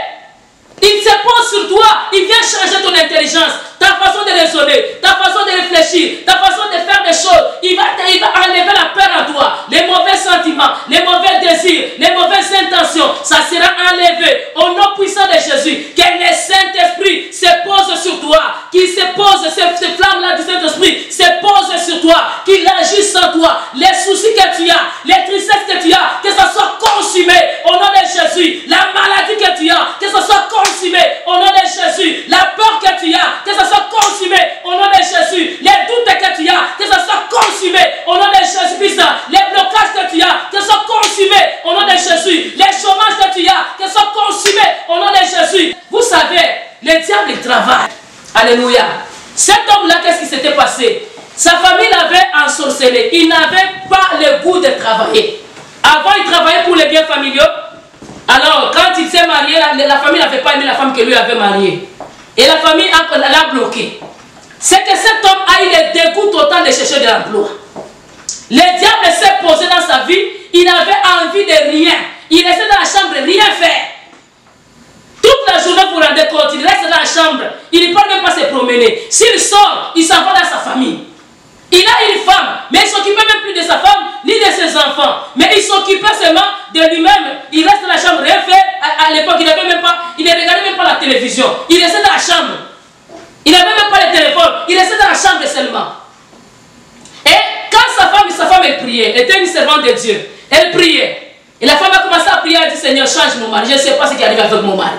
Il se pose sur toi, il vient changer ton intelligence, ta façon de raisonner, ta façon de réfléchir, ta façon de faire des choses. Il va enlever la peur en toi, les mauvais sentiments, les mauvais désirs, les mauvaises intentions. Ça sera enlevé au nom puissant de Jésus. Que le Saint-Esprit se pose sur toi, qu'il se pose, cette flamme-là du Saint-Esprit se pose sur toi, qu'il agisse en toi. Les soucis que tu as, les tristesses que tu as, que ça soit consumé au nom de Jésus. La maladie que tu as, que ça soit consumé au nom de Jésus. La peur que tu as, que ça soit consumé au nom de Jésus. Les doutes que tu as, que ça soit consumé au nom de Jésus-Christ. Les blocages que tu as, que ça soit consumé au nom de Jésus. Les chômages que tu as, que ça soit chambre de travail. Alléluia. Cet homme-là, qu'est-ce qui s'était passé? Sa famille l'avait ensorcelé. Il n'avait pas le goût de travailler. Avant, il travaillait pour les biens familiaux. Alors, quand il s'est marié, la famille n'avait pas aimé la femme que lui avait mariée. Et la famille l'a bloqué. C'est que cet homme a eu le dégoût total de chercher de l'emploi. Le diable s'est posé dans sa vie. Il avait envie de rien. Il restait dans la chambre, rien faire. Toute la journée, vous vous rendez compte, il reste dans la chambre. Il ne peut même pas se promener. S'il sort, il s'en va dans sa famille. Il a une femme, mais il ne s'occupait même plus de sa femme, ni de ses enfants. Mais il s'occupait seulement de lui-même. Il reste dans la chambre, rien fait. À l'époque, il ne regardait même pas la télévision. Il restait dans la chambre. Il n'avait même pas le téléphone. Il restait dans la chambre seulement. Et quand sa femme elle priait, elle était une servante de Dieu. Elle priait. Et la femme a commencé à prier, elle dit, Seigneur, change mon mari. Je ne sais pas ce qui arrive avec mon mari.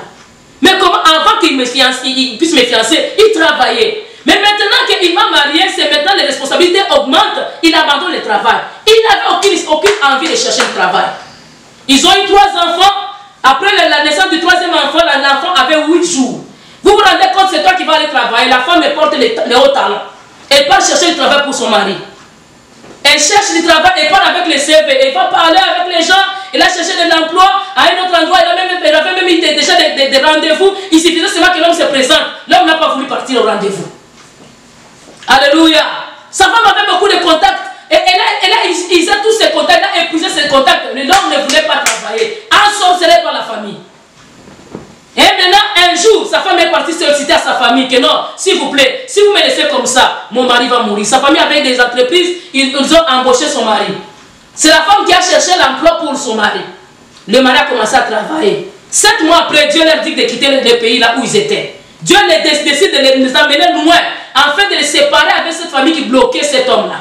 Mais comment, avant qu'il puisse me fiancer, il travaillait. Mais maintenant qu'il m'a marié, c'est maintenant les responsabilités augmentent. Il abandonne le travail. Il n'avait aucune envie de chercher le travail. Ils ont eu 3 enfants. Après la naissance du 3e enfant, l'enfant avait 8 jours. Vous vous rendez compte, c'est toi qui vas aller travailler. La femme porte les hauts talons. Elle part chercher du travail pour son mari. Elle cherche du travail, elle part avec les CV. Elle va parler avec les gens. Elle a cherché de l'emploi à un autre endroit. Elle avait même eu déjà des rendez-vous. Il suffisait seulement que l'homme se présente. L'homme n'a pas voulu partir au rendez-vous. Alléluia. Sa femme avait beaucoup de contacts. Et elle a utilisé tous ses contacts. Elle a épuisé ses contacts. L'homme ne voulait pas travailler. Ensorcelé par la famille. Et maintenant, un jour, sa femme est partie solliciter à sa famille que non, s'il vous plaît, si vous me laissez comme ça, mon mari va mourir. Sa famille avait des entreprises, ils ont embauché son mari. C'est la femme qui a cherché l'emploi pour son mari. Le mari a commencé à travailler. 7 mois après, Dieu leur dit de quitter le pays là où ils étaient. Dieu décide de les emmener loin, afin de les séparer avec cette famille qui bloquait cet homme-là.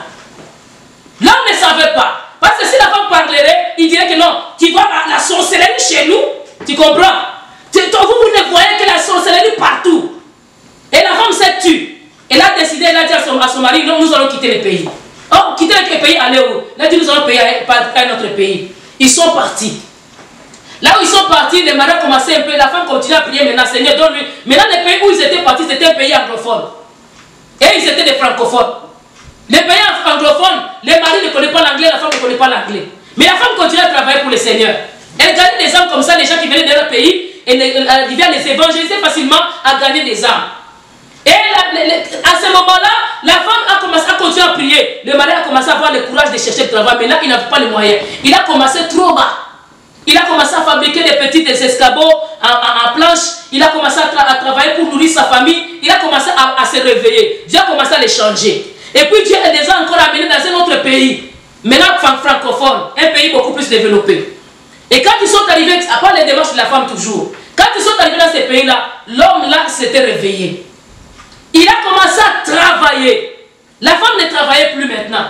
L'homme ne savait pas. Parce que si la femme parlerait, il dirait que non, tu vois la sorcellerie chez nous, tu comprends? Vous ne voyez que la sorcellerie partout. Et la femme s'est tue. Elle a décidé, elle a dit à son mari, non, nous allons quitter le pays. Oh, quitter le pays, aller où? Elle a dit, nous allons payer à notre pays. Ils sont partis. Là où ils sont partis, le mari a commencé un peu, la femme continue à prier maintenant, Seigneur, donne-lui. Maintenant, le pays où ils étaient partis, c'était un pays anglophone. Et ils étaient des francophones. Les pays anglophones, les maris ne connaissent pas l'anglais, la femme ne connaît pas l'anglais. Mais la femme continue à travailler pour le Seigneur. Elle gagne des âmes comme ça, les gens qui venaient de leur pays, et elle vient les évangéliser facilement à gagner des âmes. Et à ce moment-là, la femme a commencé à continuer à prier. Le mari a commencé à avoir le courage de chercher le travail, mais là, il n'avait pas les moyens. Il a commencé trop bas. Il a commencé à fabriquer des petits escabeaux en planche. Il a commencé à travailler pour nourrir sa famille. Il a commencé à se réveiller. Dieu a commencé à les changer. Et puis Dieu les a encore amenés dans un autre pays. Maintenant, francophone, un pays beaucoup plus développé. Et quand ils sont arrivés, à part les démarches de la femme toujours, quand ils sont arrivés dans ces pays-là, l'homme là s'était réveillé. Il a commencé à travailler. La femme ne travaillait plus maintenant.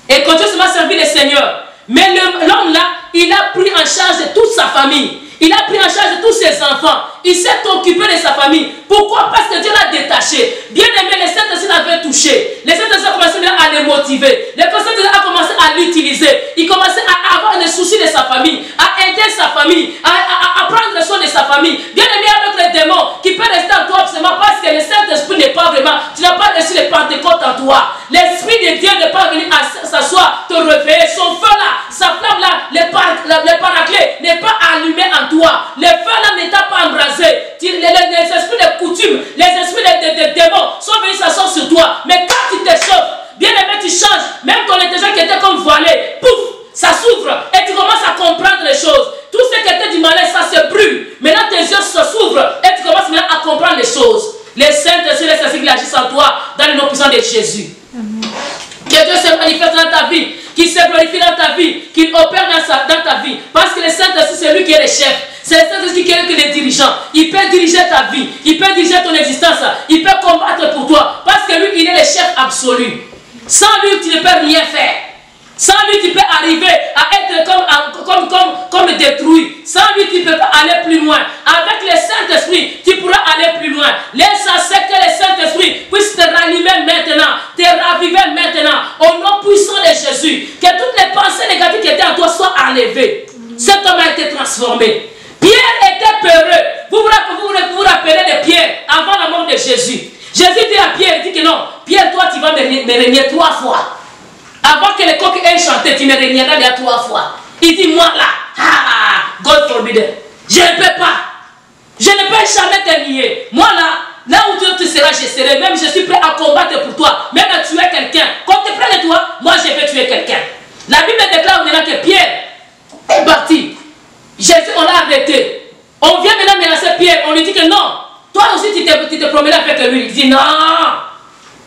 Et continue seulement à servir le Seigneur. Mais l'homme là, il a pris en charge de toute sa famille. Il a pris en charge de tous ses enfants. Il s'est occupé de sa famille. Pourquoi? Parce que Dieu l'a détaché. Bien aimé, les Saint-Esprit l'avaient touché. Les Saint-Esprit ont commencé à le motiver. Les Saint-Esprit ont commencé à l'utiliser. Il commençait à avoir les soucis de sa famille, à aider sa famille, à prendre soin de sa famille. Bien aimé, avec les démons qui peut rester en toi absolument parce que le Saint-Esprit n'est pas vraiment. Tu n'as pas reçu le Pentecôte en toi. L'Esprit de Dieu n'est pas venu s'asseoir, te réveiller. Son feu là, sa flamme là, le paraclet n'est pas allumé en toi. Le feu là n'est pas embrasé. Les esprits de coutume, les esprits de démons sont venus s'asseoir sur toi. Mais quand tu te chauffes, bien aimé, tu changes. Même ton intelligence qui était comme voilée, pouf, ça s'ouvre et tu commences à comprendre les choses. Tout ce qui était du malin, ça se brûle. Maintenant tes yeux s'ouvrent et tu commences maintenant à comprendre les choses. Les saints, les esprits qui agissent en toi dans le nom puissant de Jésus. Amen. Que Dieu se manifeste dans ta vie, qu'il se glorifie dans ta vie, qu'il opère dans ta vie. Parce que le Saint-Esprit, c'est lui qui est le chef. C'est le Saint-Esprit qui est le dirigeant. Il peut diriger ta vie, il peut diriger ton existence, il peut combattre pour toi. Parce que lui, il est le chef absolu. Sans lui, tu ne peux rien faire. Sans lui, tu peux arriver à être comme détruit. Sans lui, tu ne peux pas aller plus loin. Avec le Saint-Esprit, tu pourras aller plus loin. Laisse que le Saint-Esprit puisse te rallumer maintenant, te raviver maintenant, au nom puissant de Jésus. Que toutes les pensées négatives qui étaient en toi soient enlevées. Cet homme a été transformé. Pierre était peureux. Vous vous rappelez de Pierre avant la mort de Jésus. Jésus dit à Pierre, il dit que non, Pierre, toi, tu vas me régner 3 fois. Avant que le coq ait chanté, tu me régneras les 3 fois. Il dit, moi là, God forbid. Je ne peux pas. Je ne peux jamais te nier. Moi là où tu seras, je serai. Même je suis prêt à combattre pour toi. Même à tuer quelqu'un. Quand tu es près de toi, moi je vais tuer quelqu'un. La Bible déclare maintenant que Pierre est parti. Jésus, on l'a arrêté. On vient maintenant menacer Pierre. On lui dit que non. Toi aussi, tu te promènes avec lui. Il dit non.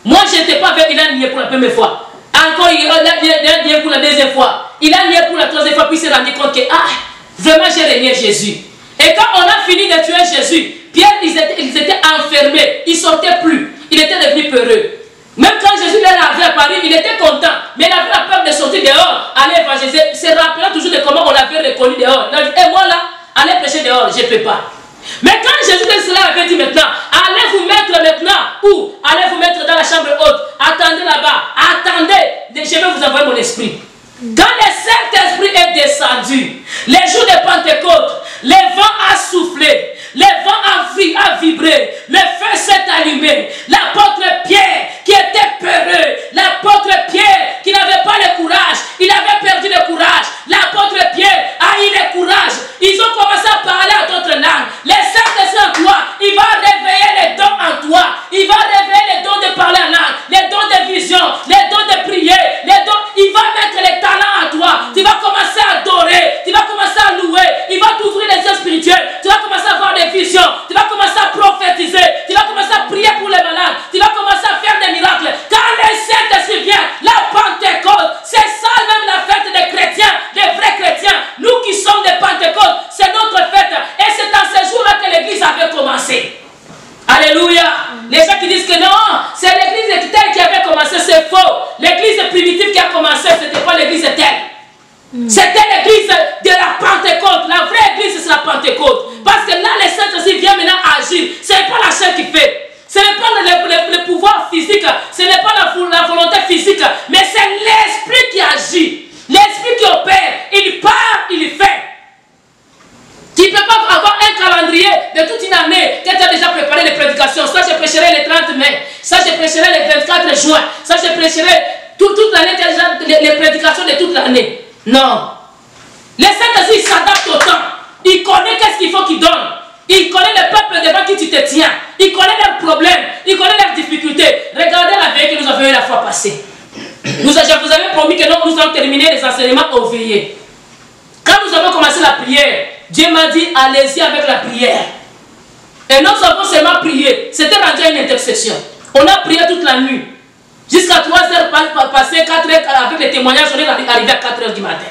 Moi, je n'étais pas avec. Il a nié pour la première fois. Encore, il a nié pour la deuxième fois. Il a nié pour la troisième fois. Puis il s'est rendu compte que, vraiment, j'ai régné Jésus. Et quand on a fini de tuer Jésus, Pierre, ils étaient enfermés. Ils ne sortaient plus. Il était devenu peureux. Même quand Jésus leur avait apparu, il était content. Mais il avait la peur de sortir dehors, aller évangéliser. Se rappelant toujours de comment on l'avait reconnu dehors. Il a dit, moi là, allez prêcher dehors, je ne peux pas. Mais quand Jésus de cela avait dit maintenant, allez vous mettre maintenant, où? Allez vous mettre dans la chambre haute. Attendez là-bas. Attendez. Je vais vous envoyer mon esprit. Quand le Saint-Esprit est descendu, les jours de Pentecôte, le vent a soufflé, le vent a vibré, le feu s'est allumé. L'apôtre Pierre qui était peureux, l'apôtre Pierre qui n'avait pas le courage, il avait perdu le courage. L'apôtre Pierre a eu le courage. Ils ont commencé à parler à d'autres langues. Le Saint-Esprit en toi, il va réveiller les dons en toi. Il va réveiller les dons de parler en langue, les dons de vision, les dons de prier, les dons. Il va mettre les talents en toi. Tu vas commencer à adorer, tu vas commencer à louer. Il va t'ouvrir les yeux spirituels. Tu vas commencer à avoir des visions. Tu vas commencer à prophétiser. Tu vas commencer à prier pour les malades. Tu vas commencer à faire des miracles. Quand le Saint-Esprit vient, la Pentecôte, c'est ça même la fête des chrétiens, des vrais chrétiens. Nous qui sommes des Pentecôtes, c'est notre fête. Et c'est dans ce jour-là que l'église avait commencé. Alléluia. Les gens qui disent que non, c'est l'église telle qui avait commencé, c'est faux. L'église primitive qui a commencé, ce n'était pas l'église telle. C'était l'église de la Pentecôte. La vraie église, c'est la Pentecôte. Parce que là, le Saint-Esprit vient maintenant agir. Ce n'est pas la chair qui fait. Ce n'est pas le pouvoir physique. Ce n'est pas la volonté physique. Mais c'est l'Esprit qui agit. L'Esprit qui opère. Il part, il fait. Tu ne peux pas avoir un calendrier de toute une année que tu as déjà préparé les prédications. Ça, je prêcherai le 30 mai. Ça, je prêcherai le 24 juin. Ça, je prêcherai toute l'année. Tu as déjà les prédications de toute l'année. Non. Le Saint-Esprit s'adapte au temps. Il connaît qu'est-ce qu'il faut qu'il donne. Il connaît le peuple devant qui tu te tiens. Il connaît leurs problèmes. Il connaît leurs difficultés. Regardez la veille que nous avons eu la fois passée. Je vous avais promis que nous allons terminer les enseignements au veillé. Quand nous avons commencé la prière, Dieu m'a dit, allez-y avec la prière. Et nous avons seulement prié. C'était rendu à une intercession. On a prié toute la nuit. Jusqu'à 3 heures passées, 4 heures avec les témoignages, on est arrivé à 4 heures du matin.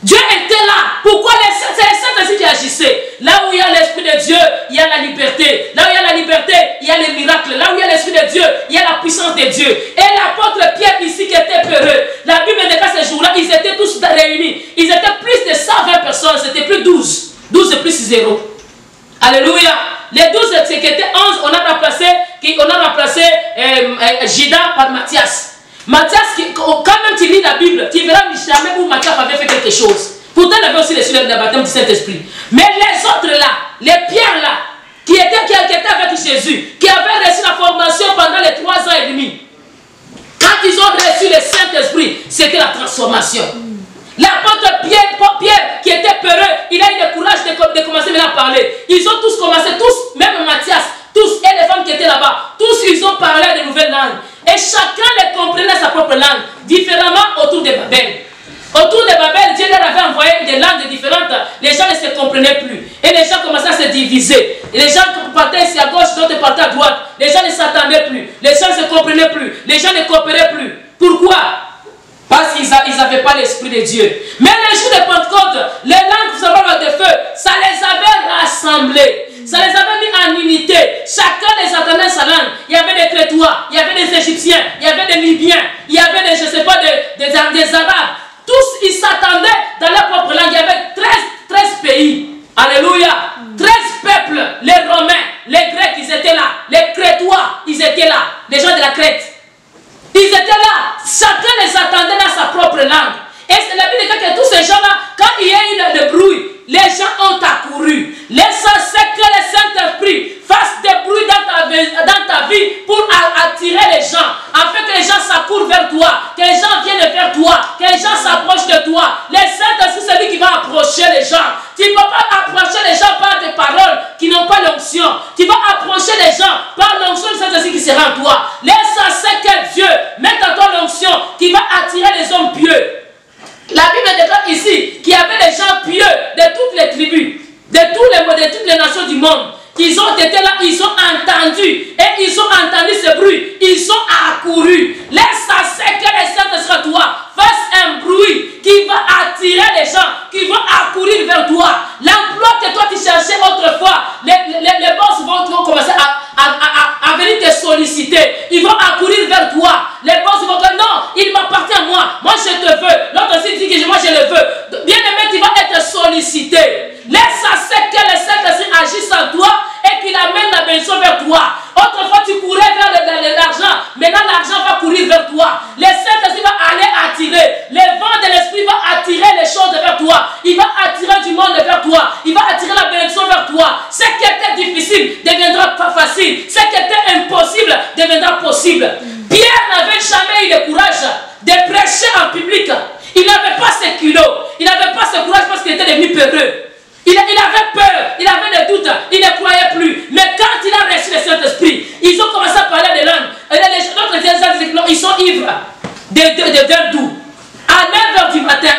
Dieu était là. Pourquoi c'est le Saint-Esprit qui agissait? Là où il y a l'Esprit de Dieu, il y a la liberté. Là où il y a la liberté, il y a les miracles. Là où il y a l'Esprit de Dieu, il y a la puissance de Dieu. Et l'apôtre Pierre ici qui était peureux, la Bible déclare ces jours-là, ils étaient tous réunis. Ils étaient plus de 120 personnes, c'était plus 12. 12 plus 0. Alléluia. Les 12 qui étaient 11, on a remplacé Judas par Matthias. Matthias, quand même tu lis la Bible, tu verras jamais où Matthias avait fait quelque chose. Pourtant, il avait aussi reçu le baptême du Saint-Esprit. Mais les autres là, les pierres là, qui étaient avec Jésus, qui avaient reçu la formation pendant les 3 ans et demi, quand ils ont reçu le Saint-Esprit, c'était la transformation. L'apôtre Pierre, qui était peureux, il a eu le courage de commencer maintenant à parler. Ils ont tous commencé, tous, même Matthias, tous, et les femmes qui étaient là-bas, tous ils ont parlé de nouvelles langues. Et chacun les comprenait sa propre langue, différemment autour de Babel. Autour de Babel, Dieu leur avait envoyé des langues différentes. Les gens ne se comprenaient plus. Et les gens commençaient à se diviser. Et les gens partaient ici à gauche, d'autres partaient à droite. Les gens ne s'attendaient plus. Les gens ne se comprenaient plus. Les gens ne coopéraient plus. Pourquoi? Parce qu'ils n'avaient pas l'Esprit de Dieu. Mais les jours de Pentecôte, les langues, vous savez, de feu, ça les avait rassemblés. Ça les avait mis en unité. Chacun les attendait sa langue. Il y avait des Crétois, il y avait des Égyptiens, il y avait des Libyens, il y avait des, je ne sais pas, des Arabes. Tous, ils s'attendaient dans leur propre langue. Il y avait 13 pays. Alléluia. 13 peuples. Les Romains, les Grecs, ils étaient là. Les Crétois, ils étaient là. Les gens de la Crète. Ils étaient là. Chacun les attendait dans sa propre langue. Et la Bible dit que tous ces gens-là, quand il y a eu le bruit, les gens ont accouru. L'essentiel, c'est que le Saint-Esprit fasse des bruits dans sera en toi. L'essentiel que Dieu mette en toi l'onction qui va attirer les hommes pieux. La Bible déclare ici qu'il y avait des gens pieux de toutes les tribus, de toutes les nations du monde. Ils ont été là, ils ont entendu, et ils ont entendu ce bruit, ils ont accouru. L'essentiel que les saints sera toi, fasse un bruit qui va attirer les gens, qui vont accourir vers toi. L'emploi que toi tu cherchais autrefois, les boss vont commencer à venir te solliciter. Ils vont accourir vers toi. Les boss vont dire non, il m'appartient à moi. Moi je te veux. L'autre aussi dit que moi je le veux. Bien aimé, tu vas être sollicité. L'essentiel que le Saint-Esprit agisse en toi et qu'il amène la bénédiction vers toi. Autrefois tu courais vers l'argent. Maintenant l'argent va courir vers toi. Le Saint-Esprit va aller attirer. Le vent de l'Esprit va attirer les choses vers toi. Il va attirer du monde vers toi. Il va attirer la bénédiction vers toi. Ce qui était difficile deviendra pas facile. Ce qui était impossible deviendra possible. Pierre n'avait jamais eu le courage de prêcher en public. Il n'avait pas ce culot. Il n'avait pas ce courage parce qu'il était devenu peureux. Il avait peur, il avait des doutes, il ne croyait plus. Mais quand il a reçu le Saint-Esprit, ils ont commencé à parler des langues. Et d'autres disaient ils sont ivres de verre doux. À 9h du matin,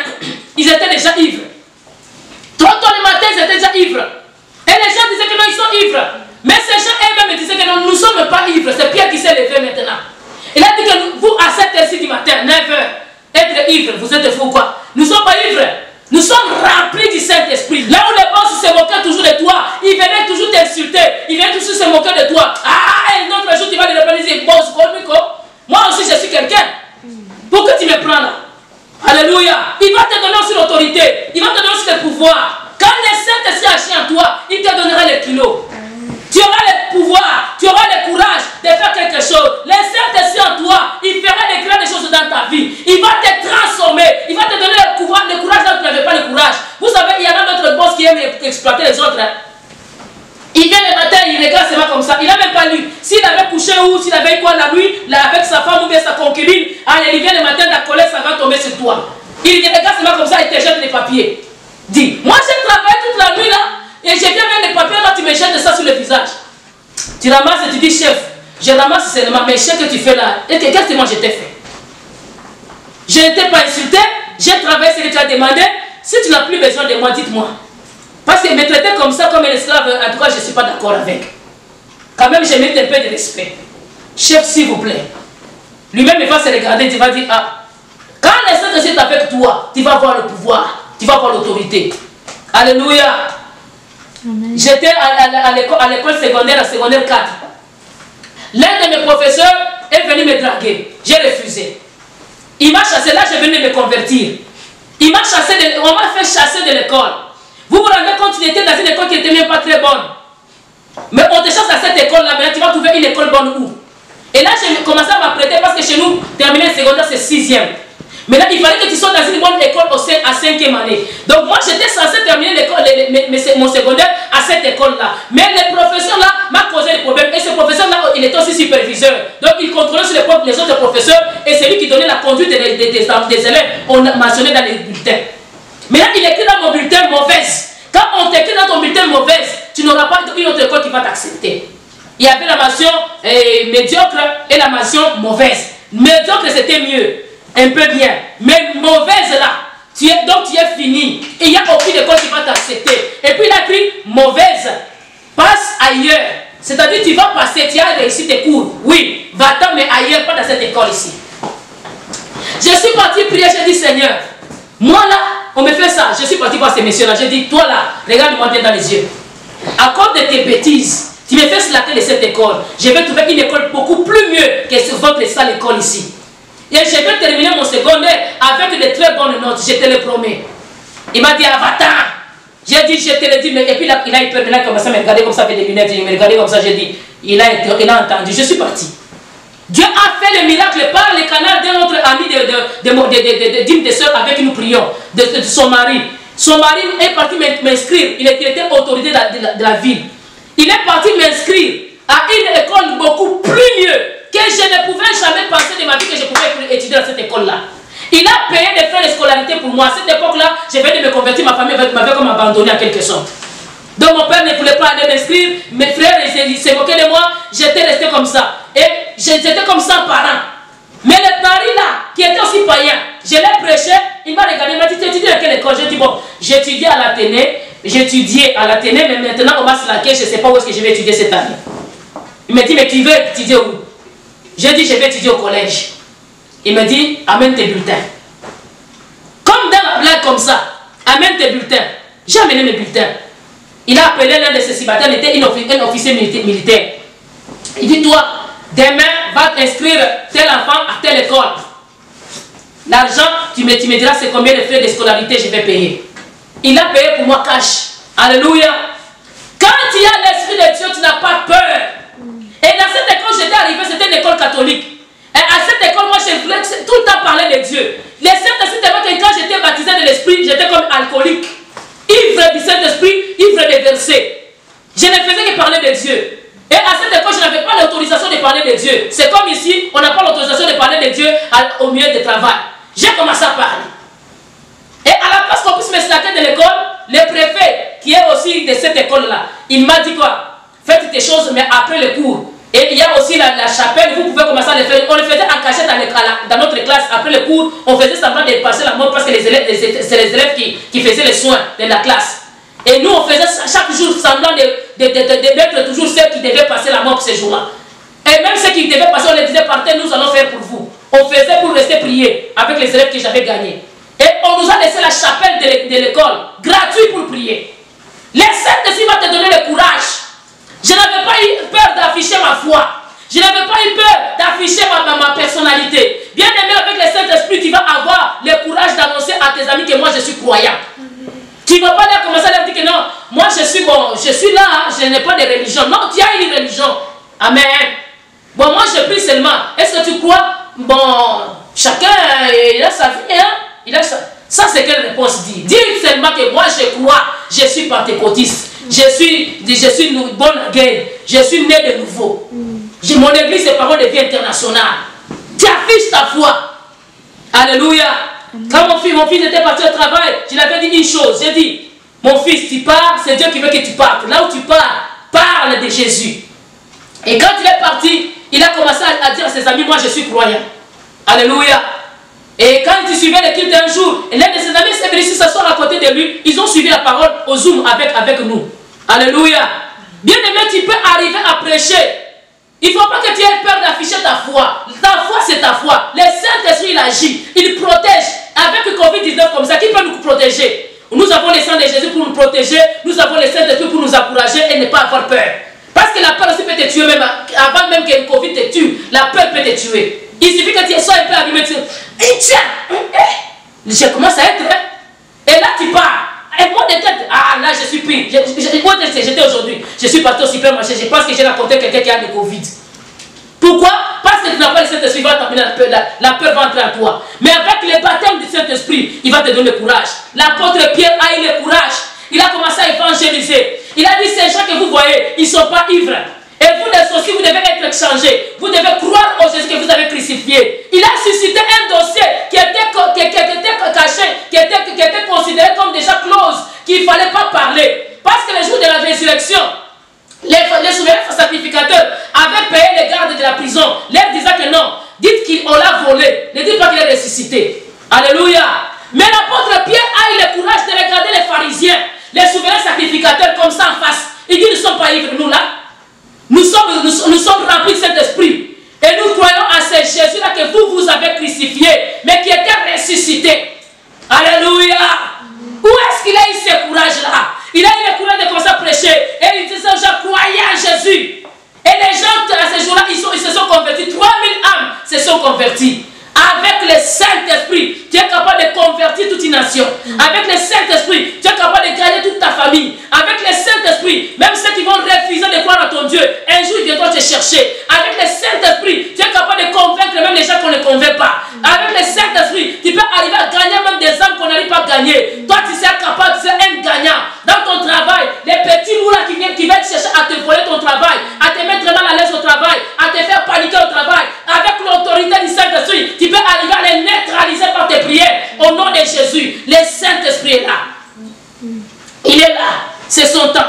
ils étaient déjà ivres. 3 h du matin, ils étaient déjà ivres. Et les gens disaient que non, ils sont ivres. Mais ces gens eux-mêmes disaient que non, nous ne sommes pas ivres. C'est Pierre qui s'est levé maintenant. Il a dit que vous, à 7h du matin, 9h, être ivre, vous êtes fous quoi? Nous ne sommes pas ivres. Nous sommes remplis du Saint-Esprit. Là où les boss se moquaient toujours de toi, ils venaient toujours t'insulter, ils venaient toujours se moquer de toi. Ah, et un autre jour, tu vas les reprendre et dire, boss, moi aussi je suis quelqu'un. Pourquoi tu me prends là? Alléluia. Il va te donner aussi l'autorité, il va te donner aussi le pouvoir. Quand le Saint-Esprit agit en toi, il te donnera les kilos. Tu auras le pouvoir, tu auras le courage de faire quelque chose. Le Saint-Esprit en toi, il fera des grandes choses dans ta vie. Il va te transformer, il va te donner le pouvoir, le courage là où tu n'avais pas le courage. Vous savez, il y en a d'autres boss qui aiment exploiter les autres. Il vient le matin, il regarde seulement comme ça. Il n'a même pas lu. S'il avait couché ou s'il avait quoi la nuit, là, avec sa femme ou bien sa concubine, allez, il vient le matin, la colère, ça va tomber sur toi. Il regarde seulement comme ça, il te jette les papiers. Dis, moi j'ai travaillé toute la nuit là. Et je viens avec les papiers, là, tu me jettes ça sur le visage. Tu ramasses et tu dis, chef, je ramasse seulement, mais ce que tu fais là, et qu'est-ce que moi je t'ai fait? Je ne t'ai pas insulté, j'ai travaillé ce que tu as demandé. Si tu n'as plus besoin de moi, dites-moi. Parce que me traiter comme ça, comme un esclave, en tout cas, je ne suis pas d'accord avec. Quand même, je mérite un peu de respect. Chef, s'il vous plaît. Lui-même, il va se regarder, il va dire, ah, quand le Saint-Esprit est avec toi, tu vas avoir le pouvoir, tu vas avoir l'autorité. Alléluia. J'étais à l'école secondaire, à secondaire 4. L'un de mes professeurs est venu me draguer. J'ai refusé. Il m'a chassé, là je venais me convertir. Il m'a chassé, on m'a fait chasser de l'école. Vous vous rendez compte, il était dans une école qui n'était même pas très bonne. Mais on te chasse à cette école-là, maintenant tu vas trouver une école bonne où? Et là j'ai commencé à m'apprêter parce que chez nous, terminer le secondaire c'est 6e. Mais là, il fallait que tu sois dans une bonne école à 5e année. Donc moi, j'étais censé terminer mon secondaire à cette école-là. Mais le professeur là m'a causé des problèmes. Et ce professeur-là, il était aussi superviseur. Donc il contrôlait sur les autres professeurs. Et c'est lui qui donnait la conduite des élèves. On a mentionné dans les bulletins. Mais là, il écrit dans mon bulletin mauvaise. Quand on t'écrit dans ton bulletin mauvaise, tu n'auras pas une autre école qui va t'accepter. Il y avait la mention médiocre et la mention mauvaise. Médiocre, c'était mieux. Un peu bien, mais mauvaise là, donc tu es fini. Et il n'y a aucune école qui va t'accepter. Et puis il a écrit mauvaise, passe ailleurs. C'est-à-dire tu vas passer, tu as réussi tes cours. Oui, va-t'en, mais ailleurs, pas dans cette école ici. Je suis parti prier, j'ai dit Seigneur, moi là, on me fait ça. Je suis parti voir ces messieurs-là. J'ai dit, toi là, regarde-moi bien dans les yeux. À cause de tes bêtises, tu me fais slacker de cette école. Je vais trouver une école beaucoup plus mieux que votre sale école ici. Et je vais terminer mon secondaire avec de très bonnes notes, je te le promets. Il m'a dit, va-t'en. J'ai dit, je te le dis, mais et puis là, il a eu peur, il a commencé à me regarder comme ça avec des lunettes, il me regardait comme ça, j'ai dit, il a entendu, je suis parti. Dieu a fait le miracle par le canal d'un autre ami d'une des sœurs avec qui nous prions, de son mari. Son mari est parti m'inscrire, il était autorité de la ville. Il est parti m'inscrire à une école beaucoup plus mieux que je ne pouvais jamais penser de ma vie que je pouvais étudier dans cette école-là. Il a payé des frais de scolarité pour moi. À cette époque-là, je venais de me convertir, ma famille m'avait comme abandonné en quelque sorte. Donc mon père ne voulait pas aller m'inscrire, mes frères ils se moquaient de moi, j'étais resté comme ça. Et j'étais comme 100 parents. Mais le mari là, qui était aussi païen, je l'ai prêché, il m'a regardé, il m'a dit, tu étudies à quelle école? J'ai dit, bon, j'étudiais à l'Athénée, mais maintenant on m'a slacké, je ne sais pas où est-ce que je vais étudier cette année. Il m'a dit, mais tu veux étudier où? J'ai dit, je vais étudier au collège. Il m'a dit, amène tes bulletins. Comme dans la blague comme ça, amène tes bulletins. J'ai amené mes bulletins. Il a appelé l'un de ses célibataires, il était un officier militaire. Il dit, toi, demain, va inscrire tel enfant à telle école. L'argent, tu me diras c'est combien de frais de scolarité je vais payer. Il a payé pour moi cash. Alléluia. Quand il y a l'Esprit de Dieu, tu n'as pas peur. Et dans cette école, j'étais arrivé, c'était une école catholique. Et à cette école, moi, je voulais tout le temps parler de Dieu. Les Saint-Esprit, que quand j'étais baptisé de l'Esprit, j'étais comme alcoolique. Ivre du Saint-Esprit, ivre des versets. Je ne faisais que parler de Dieu. Et à cette époque, je n'avais pas l'autorisation de parler de Dieu. C'est comme ici, on n'a pas l'autorisation de parler de Dieu au milieu du travail. J'ai commencé à parler. Et à la place qu'on puisse me slacker de l'école, le préfet, qui est aussi de cette école-là, il m'a dit quoi? Faites tes choses, mais après le cours. Et il y a aussi la chapelle, vous pouvez commencer à le faire. On le faisait en cachette dans notre classe. Après le cours, on faisait semblant de passer la mort parce que c'est les élèves qui faisaient les soins de la classe. Et nous, on faisait chaque jour semblant de mettre toujours ceux qui devaient passer la mort pour ces jours-là. Et même ceux qui devaient passer, on les disait, partez, nous allons faire pour vous. On faisait pour rester prier avec les élèves que j'avais gagnés. Et on nous a laissé la chapelle de l'école, gratuit pour prier. Les Saint-Esprit va te donner le courage. Je n'avais pas eu peur d'afficher ma foi. Je n'avais pas eu peur d'afficher ma personnalité. Bien aimé, avec le Saint-Esprit, tu vas avoir le courage d'annoncer à tes amis que moi je suis croyant. Tu ne vas pas leur commencer à leur dire que non, moi je suis bon, je suis là, je n'ai pas de religion. Non, tu as une religion. Amen. Bon, moi je prie seulement. Est-ce que tu crois? Bon, chacun il a sa vie, hein? Il a sa... Ça, c'est quelle réponse dit? Dis seulement que moi je crois, je suis pentecôtiste. Je suis une bonne guerre. Je suis né de nouveau. Mon église et parole de vie internationale. Tu affiches ta foi. Alléluia. Quand mon fils était parti au travail, je lui avais dit une chose. J'ai dit, mon fils, tu pars, c'est Dieu qui veut que tu partes. Là où tu pars, parle de Jésus. Et quand il est parti, il a commencé à dire à ses amis, moi je suis croyant. Alléluia. Et quand il suivait le culte un jour, l'un de ses amis s'est venu s'asseoir à côté de lui. Ils ont suivi la parole au Zoom avec nous. Alléluia. Bien aimé, tu peux arriver à prêcher. Il ne faut pas que tu aies peur d'afficher ta foi. Ta foi, c'est ta foi. Le Saint-Esprit, il agit. Il protège. Avec le Covid-19 comme ça, qui peut nous protéger? Nous avons le sang de Jésus pour nous protéger. Nous avons le Saint-Esprit pour nous encourager et ne pas avoir peur. Parce que la peur aussi peut te tuer même. Avant même que le Covid te tue, la peur peut te tuer. Il suffit que tu sois un peu abîmé. Tu dis, tiens, je commence à être. Et là, tu pars. Et moi, de tête, ah là, je suis pris. J'étais aujourd'hui. Je suis parti au supermarché. Je pense que j'ai rencontré quelqu'un qui a le Covid. Pourquoi? Parce que tu n'as pas le Saint-Esprit, il va t'amener la peur va entrer en toi. Mais avec le baptême du Saint-Esprit, il va te donner le courage. L'apôtre Pierre a eu le courage. Il a commencé à évangéliser. Il a dit, ces gens que vous voyez, ils ne sont pas ivres. Et vous les aussi, vous devez être changés. Vous devez croire au Jésus que vous avez crucifié. Il a suscité un dossier qui était caché, qui était considéré comme déjà close, qu'il ne fallait pas parler. Parce que le jour de la résurrection, les souverains sacrificateurs avaient payé les gardes de la prison, leur disant que non, dites qu'on l'a volé, ne dites pas qu'il est ressuscité. Alléluia. Mais l'apôtre Pierre a eu le courage de regarder les pharisiens, les souverains sacrificateurs comme ça en face. Il dit, nous ne sommes pas ivres, nous là. Nous sommes remplis de cet esprit. Et nous croyons à ce Jésus-là que vous avez crucifié, mais qui était ressuscité. Alléluia. Où est-ce qu'il a eu ce courage-là? Il a eu le courage de commencer à prêcher. Et il disait aux gens, croyez à Jésus. Et les gens, à ce jour-là, ils se sont convertis. 3000 âmes se sont converties. Avec le Saint-Esprit, tu es capable de convertir toute une nation. Avec le Saint-Esprit, tu es capable de gagner toute ta famille. Avec le Saint-Esprit, même ceux qui vont refuser de croire à ton Dieu, un jour ils viendront te chercher. Avec le Saint-Esprit, tu es capable de convaincre même les gens qu'on ne convainc pas. Avec le Saint-Esprit, tu peux arriver à gagner même des âmes qu'on n'arrive pas à gagner. Toi, tu seras capable, tu seras un gagnant. Dans ton travail, les petits loups là qui viennent chercher à te voler ton travail, à te mettre mal à l'aise au travail, à te faire paniquer au travail, avec l'autorité du Saint-Esprit, tu peux arriver à les neutraliser par tes prières. Au nom de Jésus, le Saint-Esprit est là. Il est là. C'est son temps.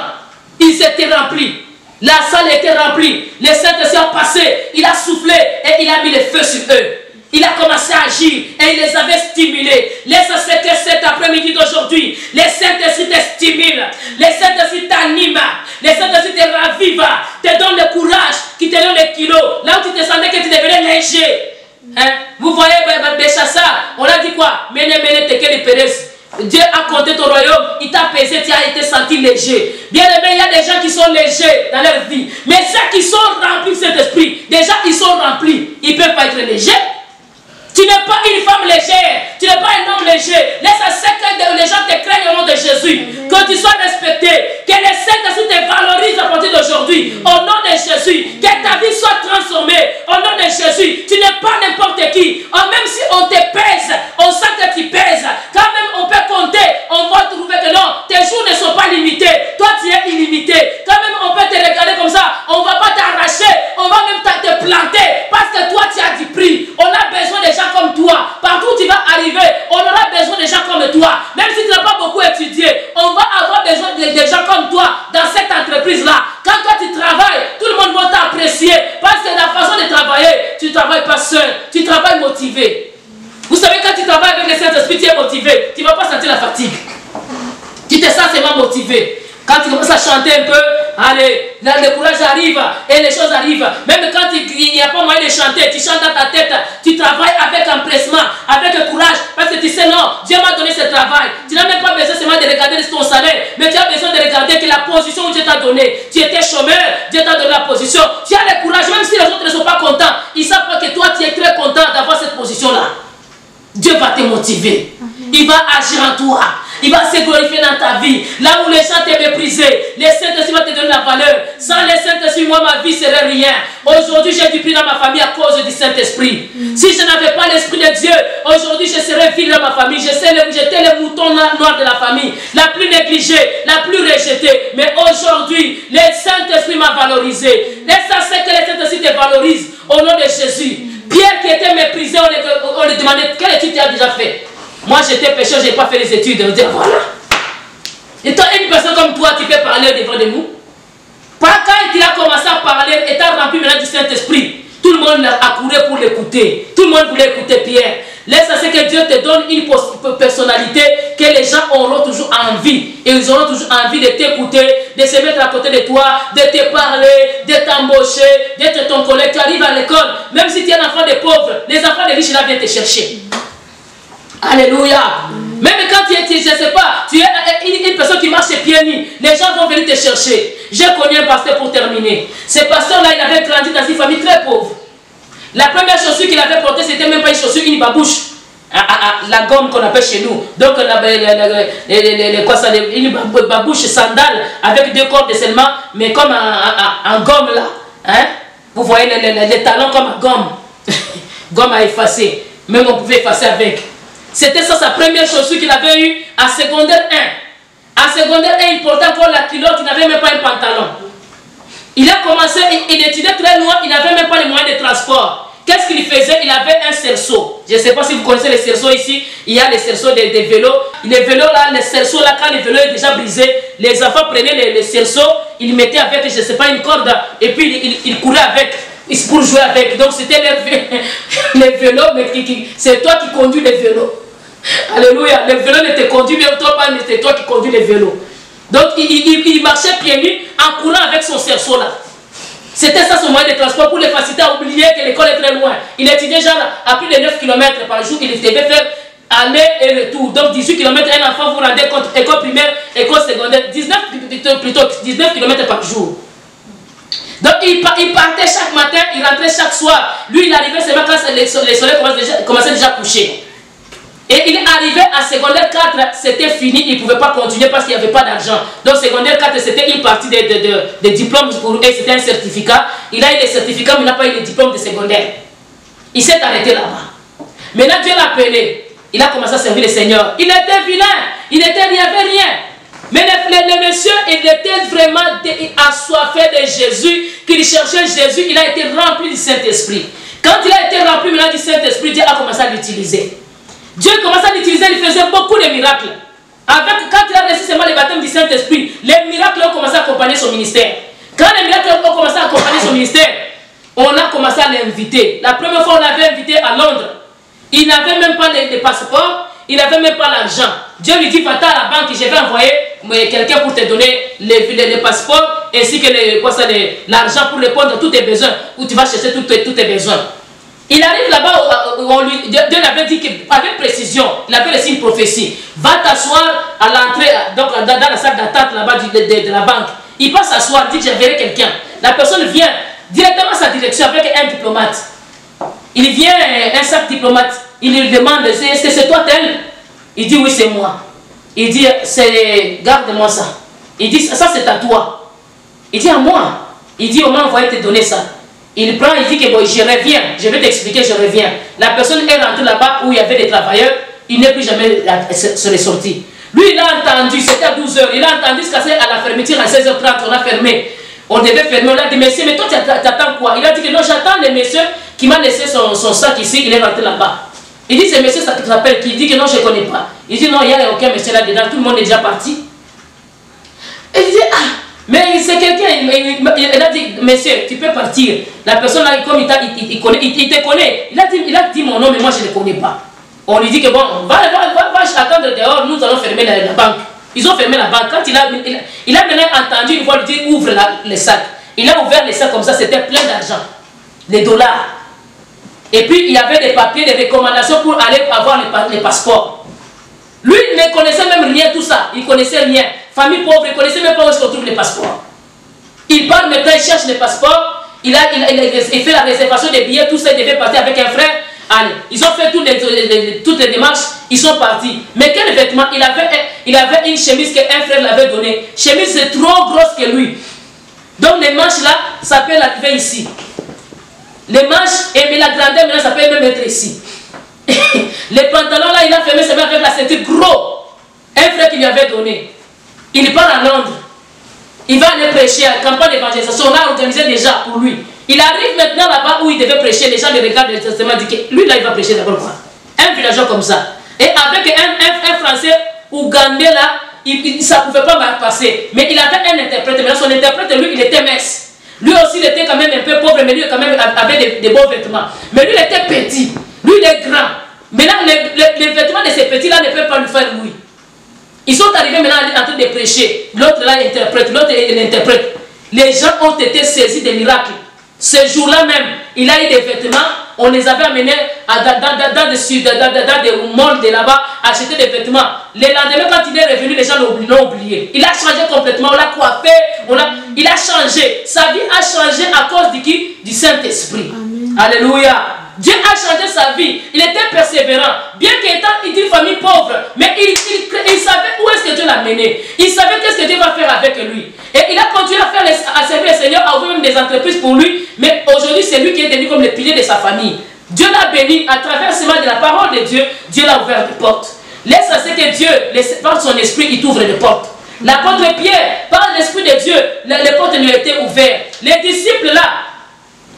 Il s'était rempli. La salle était remplie. Le Saint-Esprit a passé. Il a soufflé et il a mis le feu sur eux. Il a commencé à agir et il les avait stimulés. Laisse-moi que cet après-midi d'aujourd'hui, le Saint-Esprit te stimule. Le Saint-Esprit t'anime. Le Saint-Esprit te ravive. Te donne le courage, qui te donne les kilos. Là où tu te sentais que tu devenais léger. Hein? Vous voyez, déjà ça, on a dit quoi? Mene, tekele Pérez. Dieu a compté ton royaume, il t'a pesé, tu as été senti léger. Bien aimé, il y a des gens qui sont légers dans leur vie. Mais ceux qui sont remplis de cet esprit, déjà ils sont remplis. Ils ne peuvent pas être légers. Tu n'es pas une femme légère, tu n'es pas un homme léger. Laisse que les gens te craignent au nom de Jésus. Que tu sois respecté, que les Saint-Esprit te valorisent à partir d'aujourd'hui. Au nom de Jésus, que ta vie soit transformée. Au nom de Jésus, tu n'es pas n'importe qui. Même si on te pèse, on sent que tu pèses. Quand même on peut compter, on va trouver que non, tes jours ne sont pas limités. Toi tu es illimité. Quand même on peut te regarder comme ça, on ne va pas t'arracher, on va même te planter. Parce que toi tu as du prix. On a besoin des gens comme toi. Partout où tu vas arriver, on aura besoin de gens comme toi. Même si tu n'as pas beaucoup étudié, on va avoir besoin de gens comme toi dans cette entreprise-là. Quand toi tu travailles, tout le monde va t'apprécier. Parce que la façon de travailler, tu ne travailles pas seul, tu travailles motivé. Vous savez, quand tu travailles avec le Saint-Esprit, tu es motivé. Tu ne vas pas sentir la fatigue. Tu te sens seulement motivé. Quand tu commences à chanter un peu, allez, le courage arrive et les choses arrivent. Même quand il n'y a pas moyen de chanter, tu chantes dans ta tête, tu travailles avec empressement, avec courage, parce que tu sais, non, Dieu m'a donné ce travail. Tu n'as même pas besoin seulement de regarder ton salaire, mais tu as besoin de regarder que la position où Dieu t'a donné, tu étais chômeur, Dieu t'a donné la position. Tu as le courage, même si les autres ne sont pas contents, ils savent pas que toi, tu es très content d'avoir cette position-là. Dieu va te motiver. Il va agir en toi. Il va se glorifier dans ta vie. Là où les gens t'ont méprisé, le Saint-Esprit va te donner la valeur. Sans le Saint-Esprit, moi, ma vie serait rien. Aujourd'hui, j'ai du prix dans ma famille à cause du Saint-Esprit. Si je n'avais pas l'Esprit de Dieu, aujourd'hui, je serais vide dans ma famille. J'étais le mouton noir de la famille, la plus négligée, la plus rejetée. Mais aujourd'hui, le Saint-Esprit m'a valorisé. Et ça, c'est que le Saint-Esprit te valorise au nom de Jésus. Pierre qui était méprisé, on lui demandait quelle étude tu as déjà fait. Moi j'étais pécheur, je n'ai pas fait les études. On dit voilà. Et toi, une personne comme toi, tu peux parler devant de nous. Quand il a commencé à parler, étant rempli maintenant du Saint-Esprit, tout le monde a couru pour l'écouter. Tout le monde voulait écouter Pierre. Laisse à ce que Dieu te donne une personnalité que les gens auront toujours envie. Et ils auront toujours envie de t'écouter, de se mettre à côté de toi, de te parler, de t'embaucher, d'être ton collègue. Tu arrives à l'école, même si tu es un enfant de pauvres, les enfants de riches là viennent te chercher. Alléluia. Même quand tu es, je ne sais pas, tu es une personne qui marche pieds nus, les gens vont venir te chercher. J'ai connu un pasteur pour terminer. Ce pasteur-là, il avait grandi dans une famille très pauvre. La première chaussure qu'il avait portée, c'était même pas une chaussure, une babouche. La gomme qu'on appelle chez nous. Donc, une babouche sandale avec deux cordes seulement, mais comme en gomme là. Hein? Vous voyez les talons comme en gomme. Gomme à effacer. Même on pouvait effacer avec. C'était ça sa première chaussure qu'il avait eue à secondaire 1. À secondaire 1, il portait encore la culotte, il n'avait même pas un pantalon. Il a commencé, il étudiait très loin, il n'avait même pas les moyens de transport. Qu'est-ce qu'il faisait? Il avait un cerceau. Je ne sais pas si vous connaissez les cerceaux ici. Il y a les cerceaux des vélos. Les vélos là, les cerceaux là, quand le vélo est déjà brisé, les enfants prenaient les cerceaux, ils mettaient avec, je ne sais pas, une corde, et puis ils couraient avec. Pour jouer avec. Donc c'était les vélos, mais c'est toi qui conduis les vélos. Alléluia. Les vélos ne te conduisent même toi pas, mais c'est toi qui conduis les vélos. Donc il marchait pieds nus en courant avec son cerceau là. C'était ça son moyen de transport pour les faciliter à oublier que l'école est très loin. Il étudiait genre à plus de 9 km par jour. Il devait faire aller et retour. Donc 18 km, un enfant vous rendez compte, école primaire, école secondaire, 19 km par jour. Donc il partait chaque matin, il rentrait chaque soir. Lui il arrivait seulement quand les soleils commençaient déjà à coucher. Et il arrivait à secondaire 4, c'était fini, il ne pouvait pas continuer parce qu'il n'y avait pas d'argent. Donc secondaire 4, c'était une partie des diplômes pour eux, c'était un certificat. Il a eu des certificats, mais il n'a pas eu les diplômes de secondaire. Il s'est arrêté là-bas. Maintenant Dieu l'a appelé, il a commencé à servir le Seigneur. Il était vilain, il n'y avait rien. Mais le monsieur, il était vraiment assoiffé de Jésus, qu'il cherchait Jésus, il a été rempli du Saint-Esprit. Quand il a été rempli maintenant du Saint-Esprit, Dieu a commencé à l'utiliser. Dieu commençait à l'utiliser, il faisait beaucoup de miracles. Quand il a reçu seulement le baptême du Saint-Esprit, les miracles ont commencé à accompagner son ministère. Quand les militaires ont commencé à accompagner son ministère, on a commencé à l'inviter. La première fois, on l'avait invité à Londres. Il n'avait même pas les passeports, il n'avait même pas l'argent. Dieu lui dit, va-t'en à la banque, je vais envoyer quelqu'un pour te donner les passeports ainsi que l'argent pour répondre à tous tes besoins, où tu vas chercher tous tes besoins. Il arrive là-bas, Dieu l'avait dit avec précision, il avait reçu une prophétie. Va t'asseoir à l'entrée, dans la salle d'attente là-bas de la banque. Il passe s'asseoir, dit que j'enverrai quelqu'un. La personne vient directement à sa direction avec un diplomate. Il vient, un sac diplomate. Il lui demande, est-ce que c'est toi tel? Il dit oui, c'est moi. Il dit, garde-moi ça. Il dit, ça c'est à toi. Il dit à moi. Il dit, on m'a envoyé te donner ça. Il prend, il dit que bon, je reviens, je vais t'expliquer, je reviens. La personne est rentrée là-bas où il y avait des travailleurs, il n'est plus jamais se ressorti. Lui, il a entendu, c'était à 12 h, il a entendu ce qu'à la fermeture à 16 h 30, on a fermé. On devait fermer, on a dit, monsieur, mais toi tu attends quoi? Il a dit que non, j'attends le monsieur qui m'a laissé son sac ici, il est rentré là-bas. Il dit, c'est monsieur, ça s'appelle qui? Il dit que non, je ne connais pas. Il dit, non, il n'y a aucun monsieur là-dedans, tout le monde est déjà parti. Et il dit, ah, mais c'est quelqu'un, il a dit, monsieur, tu peux partir. La personne là, comme il te connaît, il a dit mon nom, mais moi je ne le connais pas. On lui dit que bon, va attendre dehors, nous allons fermer la banque. Ils ont fermé la banque. Quand il a maintenant entendu une voix lui dire, ouvre les sacs. Il a ouvert les sacs comme ça, c'était plein d'argent, des dollars. Et puis il y avait des papiers, des recommandations pour aller avoir les passeports. Lui, il ne connaissait même rien, tout ça. Il ne connaissait rien. Famille pauvre, il ne connaissait même pas où se retrouvent les passeports. Il part maintenant, il cherche les passeports. Il fait la réservation des billets, tout ça, il devait partir avec un frère. Allez, ils ont fait toutes les démarches, ils sont partis. Mais quel vêtement? Il avait une chemise qu'un frère l'avait donnée. Chemise c'est trop grosse que lui. Donc les manches là, ça peut l'arriver ici. Les manches, mais la grandeur maintenant, ça peut même être ici. Les pantalons là, il a fermé ses mains avec la ceinture gros. Un frère qui lui avait donné. Il part à Londres. Il va aller prêcher à la campagne d'évangélisation. On a organisé déjà pour lui. Il arrive maintenant là-bas où il devait prêcher. Les gens le regardent le testament et disent que lui là, il va prêcher d'abord quoi. Un villageois comme ça. Et avec un Français ougandais là, ça ne pouvait pas passer. Mais il avait un interprète. Mais son interprète, lui, il était mince. Lui aussi, il était quand même un peu pauvre, mais lui, quand même, avait des beaux vêtements. Mais lui, il était petit. Lui, il est grand. Maintenant, les vêtements de ces petits-là ne peuvent pas lui faire lui. Ils sont arrivés maintenant en train de prêcher. L'autre là, il interprète. L'autre, il interprète. Les gens ont été saisis des miracles. Ce jour-là même, il a eu des vêtements. On les avait amenés dans des malls de là-bas, acheter des vêtements. Le lendemain, quand il est revenu, les gens l'ont oublié. Il a changé complètement. On l'a coiffé. Il a changé. Sa vie a changé à cause de qui? Du Saint-Esprit. Alléluia. Dieu a changé sa vie. Il était persévérant. Bien qu'étant d'une famille pauvre, mais il savait où est-ce que Dieu l'a mené. Il savait qu'est-ce que Dieu va faire avec lui. Et il a continué à servir le Seigneur, à ouvrir même des entreprises pour lui. Mais aujourd'hui, c'est lui qui est devenu comme le pilier de sa famille. Dieu l'a béni à travers seulement de la parole de Dieu. Dieu l'a ouvert des portes. Laisse à ce que Dieu, par son esprit, il t'ouvre des portes. L'apôtre Pierre, par l'esprit de Dieu, les portes lui étaient ouvertes. Les disciples là,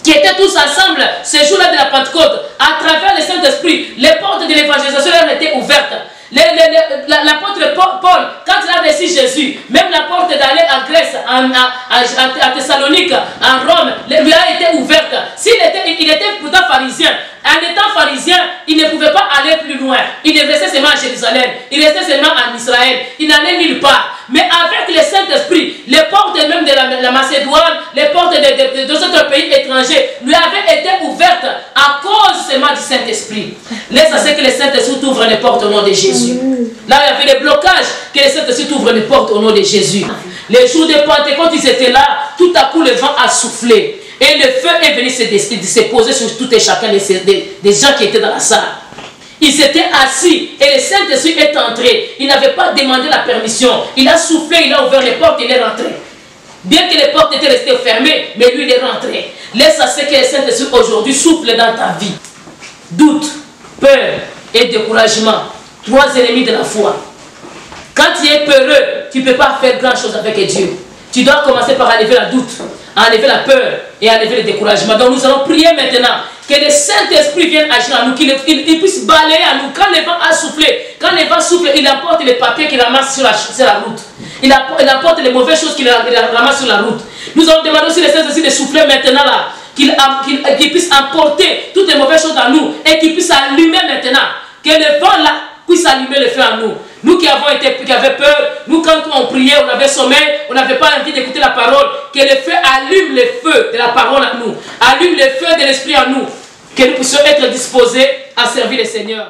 qui étaient tous ensemble ce jour-là de la Pentecôte, à travers le Saint-Esprit, les portes de l'évangélisation leur étaient ouvertes. L'apôtre Paul, quand il a reçu Jésus, même la porte d'aller en Grèce, à Thessalonique, en Rome, lui a été ouverte. Il était pourtant pharisien. En étant pharisien, il ne pouvait pas aller plus loin. Il restait seulement à Jérusalem. Il restait seulement en Israël. Il n'allait nulle part. Mais avec le Saint-Esprit, les portes même de la Macédoine, les portes de d'autres pays étrangers lui avaient été ouvertes à cause seulement du Saint-Esprit. Laisse à ce que le Saint-Esprit t'ouvre les portes au nom de Jésus. Là, il y avait des blocages, que le Saint-Esprit t'ouvre les portes au nom de Jésus. Les jours de Pentecôte, ils étaient là. Tout à coup, le vent a soufflé. Et le feu est venu se poser sur tout et chacun des gens qui étaient dans la salle. Ils s'étaient assis et le Saint-Esprit est entré. Il n'avait pas demandé la permission. Il a soufflé, il a ouvert les portes, il est rentré. Bien que les portes étaient restées fermées, mais lui il est rentré. Laisse à ce que le Saint-Esprit aujourd'hui souffle dans ta vie. Doute, peur et découragement. Trois ennemis de la foi. Quand tu es peureux, tu ne peux pas faire grand chose avec Dieu. Tu dois commencer par enlever la doute, enlever la peur et enlever le découragement. Donc nous allons prier maintenant que le Saint-Esprit vienne agir en nous, qu'il puisse balayer à nous. Quand le vent a soufflé, quand le vent souffle, il emporte les papiers qu'il ramasse sur la route. Il apporte les mauvaises choses qu'il ramasse sur la route. Nous allons demander aussi les Saint-Esprit de souffler maintenant là. Qu'il puisse emporter toutes les mauvaises choses en nous et qu'il puisse allumer maintenant. Que le vent là puisse allumer le feu en nous. Nous qui avaient peur, nous quand on priait, on avait sommeil, on n'avait pas envie d'écouter la parole. Que le feu allume le feu de la parole en nous. Allume le feu de l'esprit en nous. Que nous puissions être disposés à servir le Seigneur.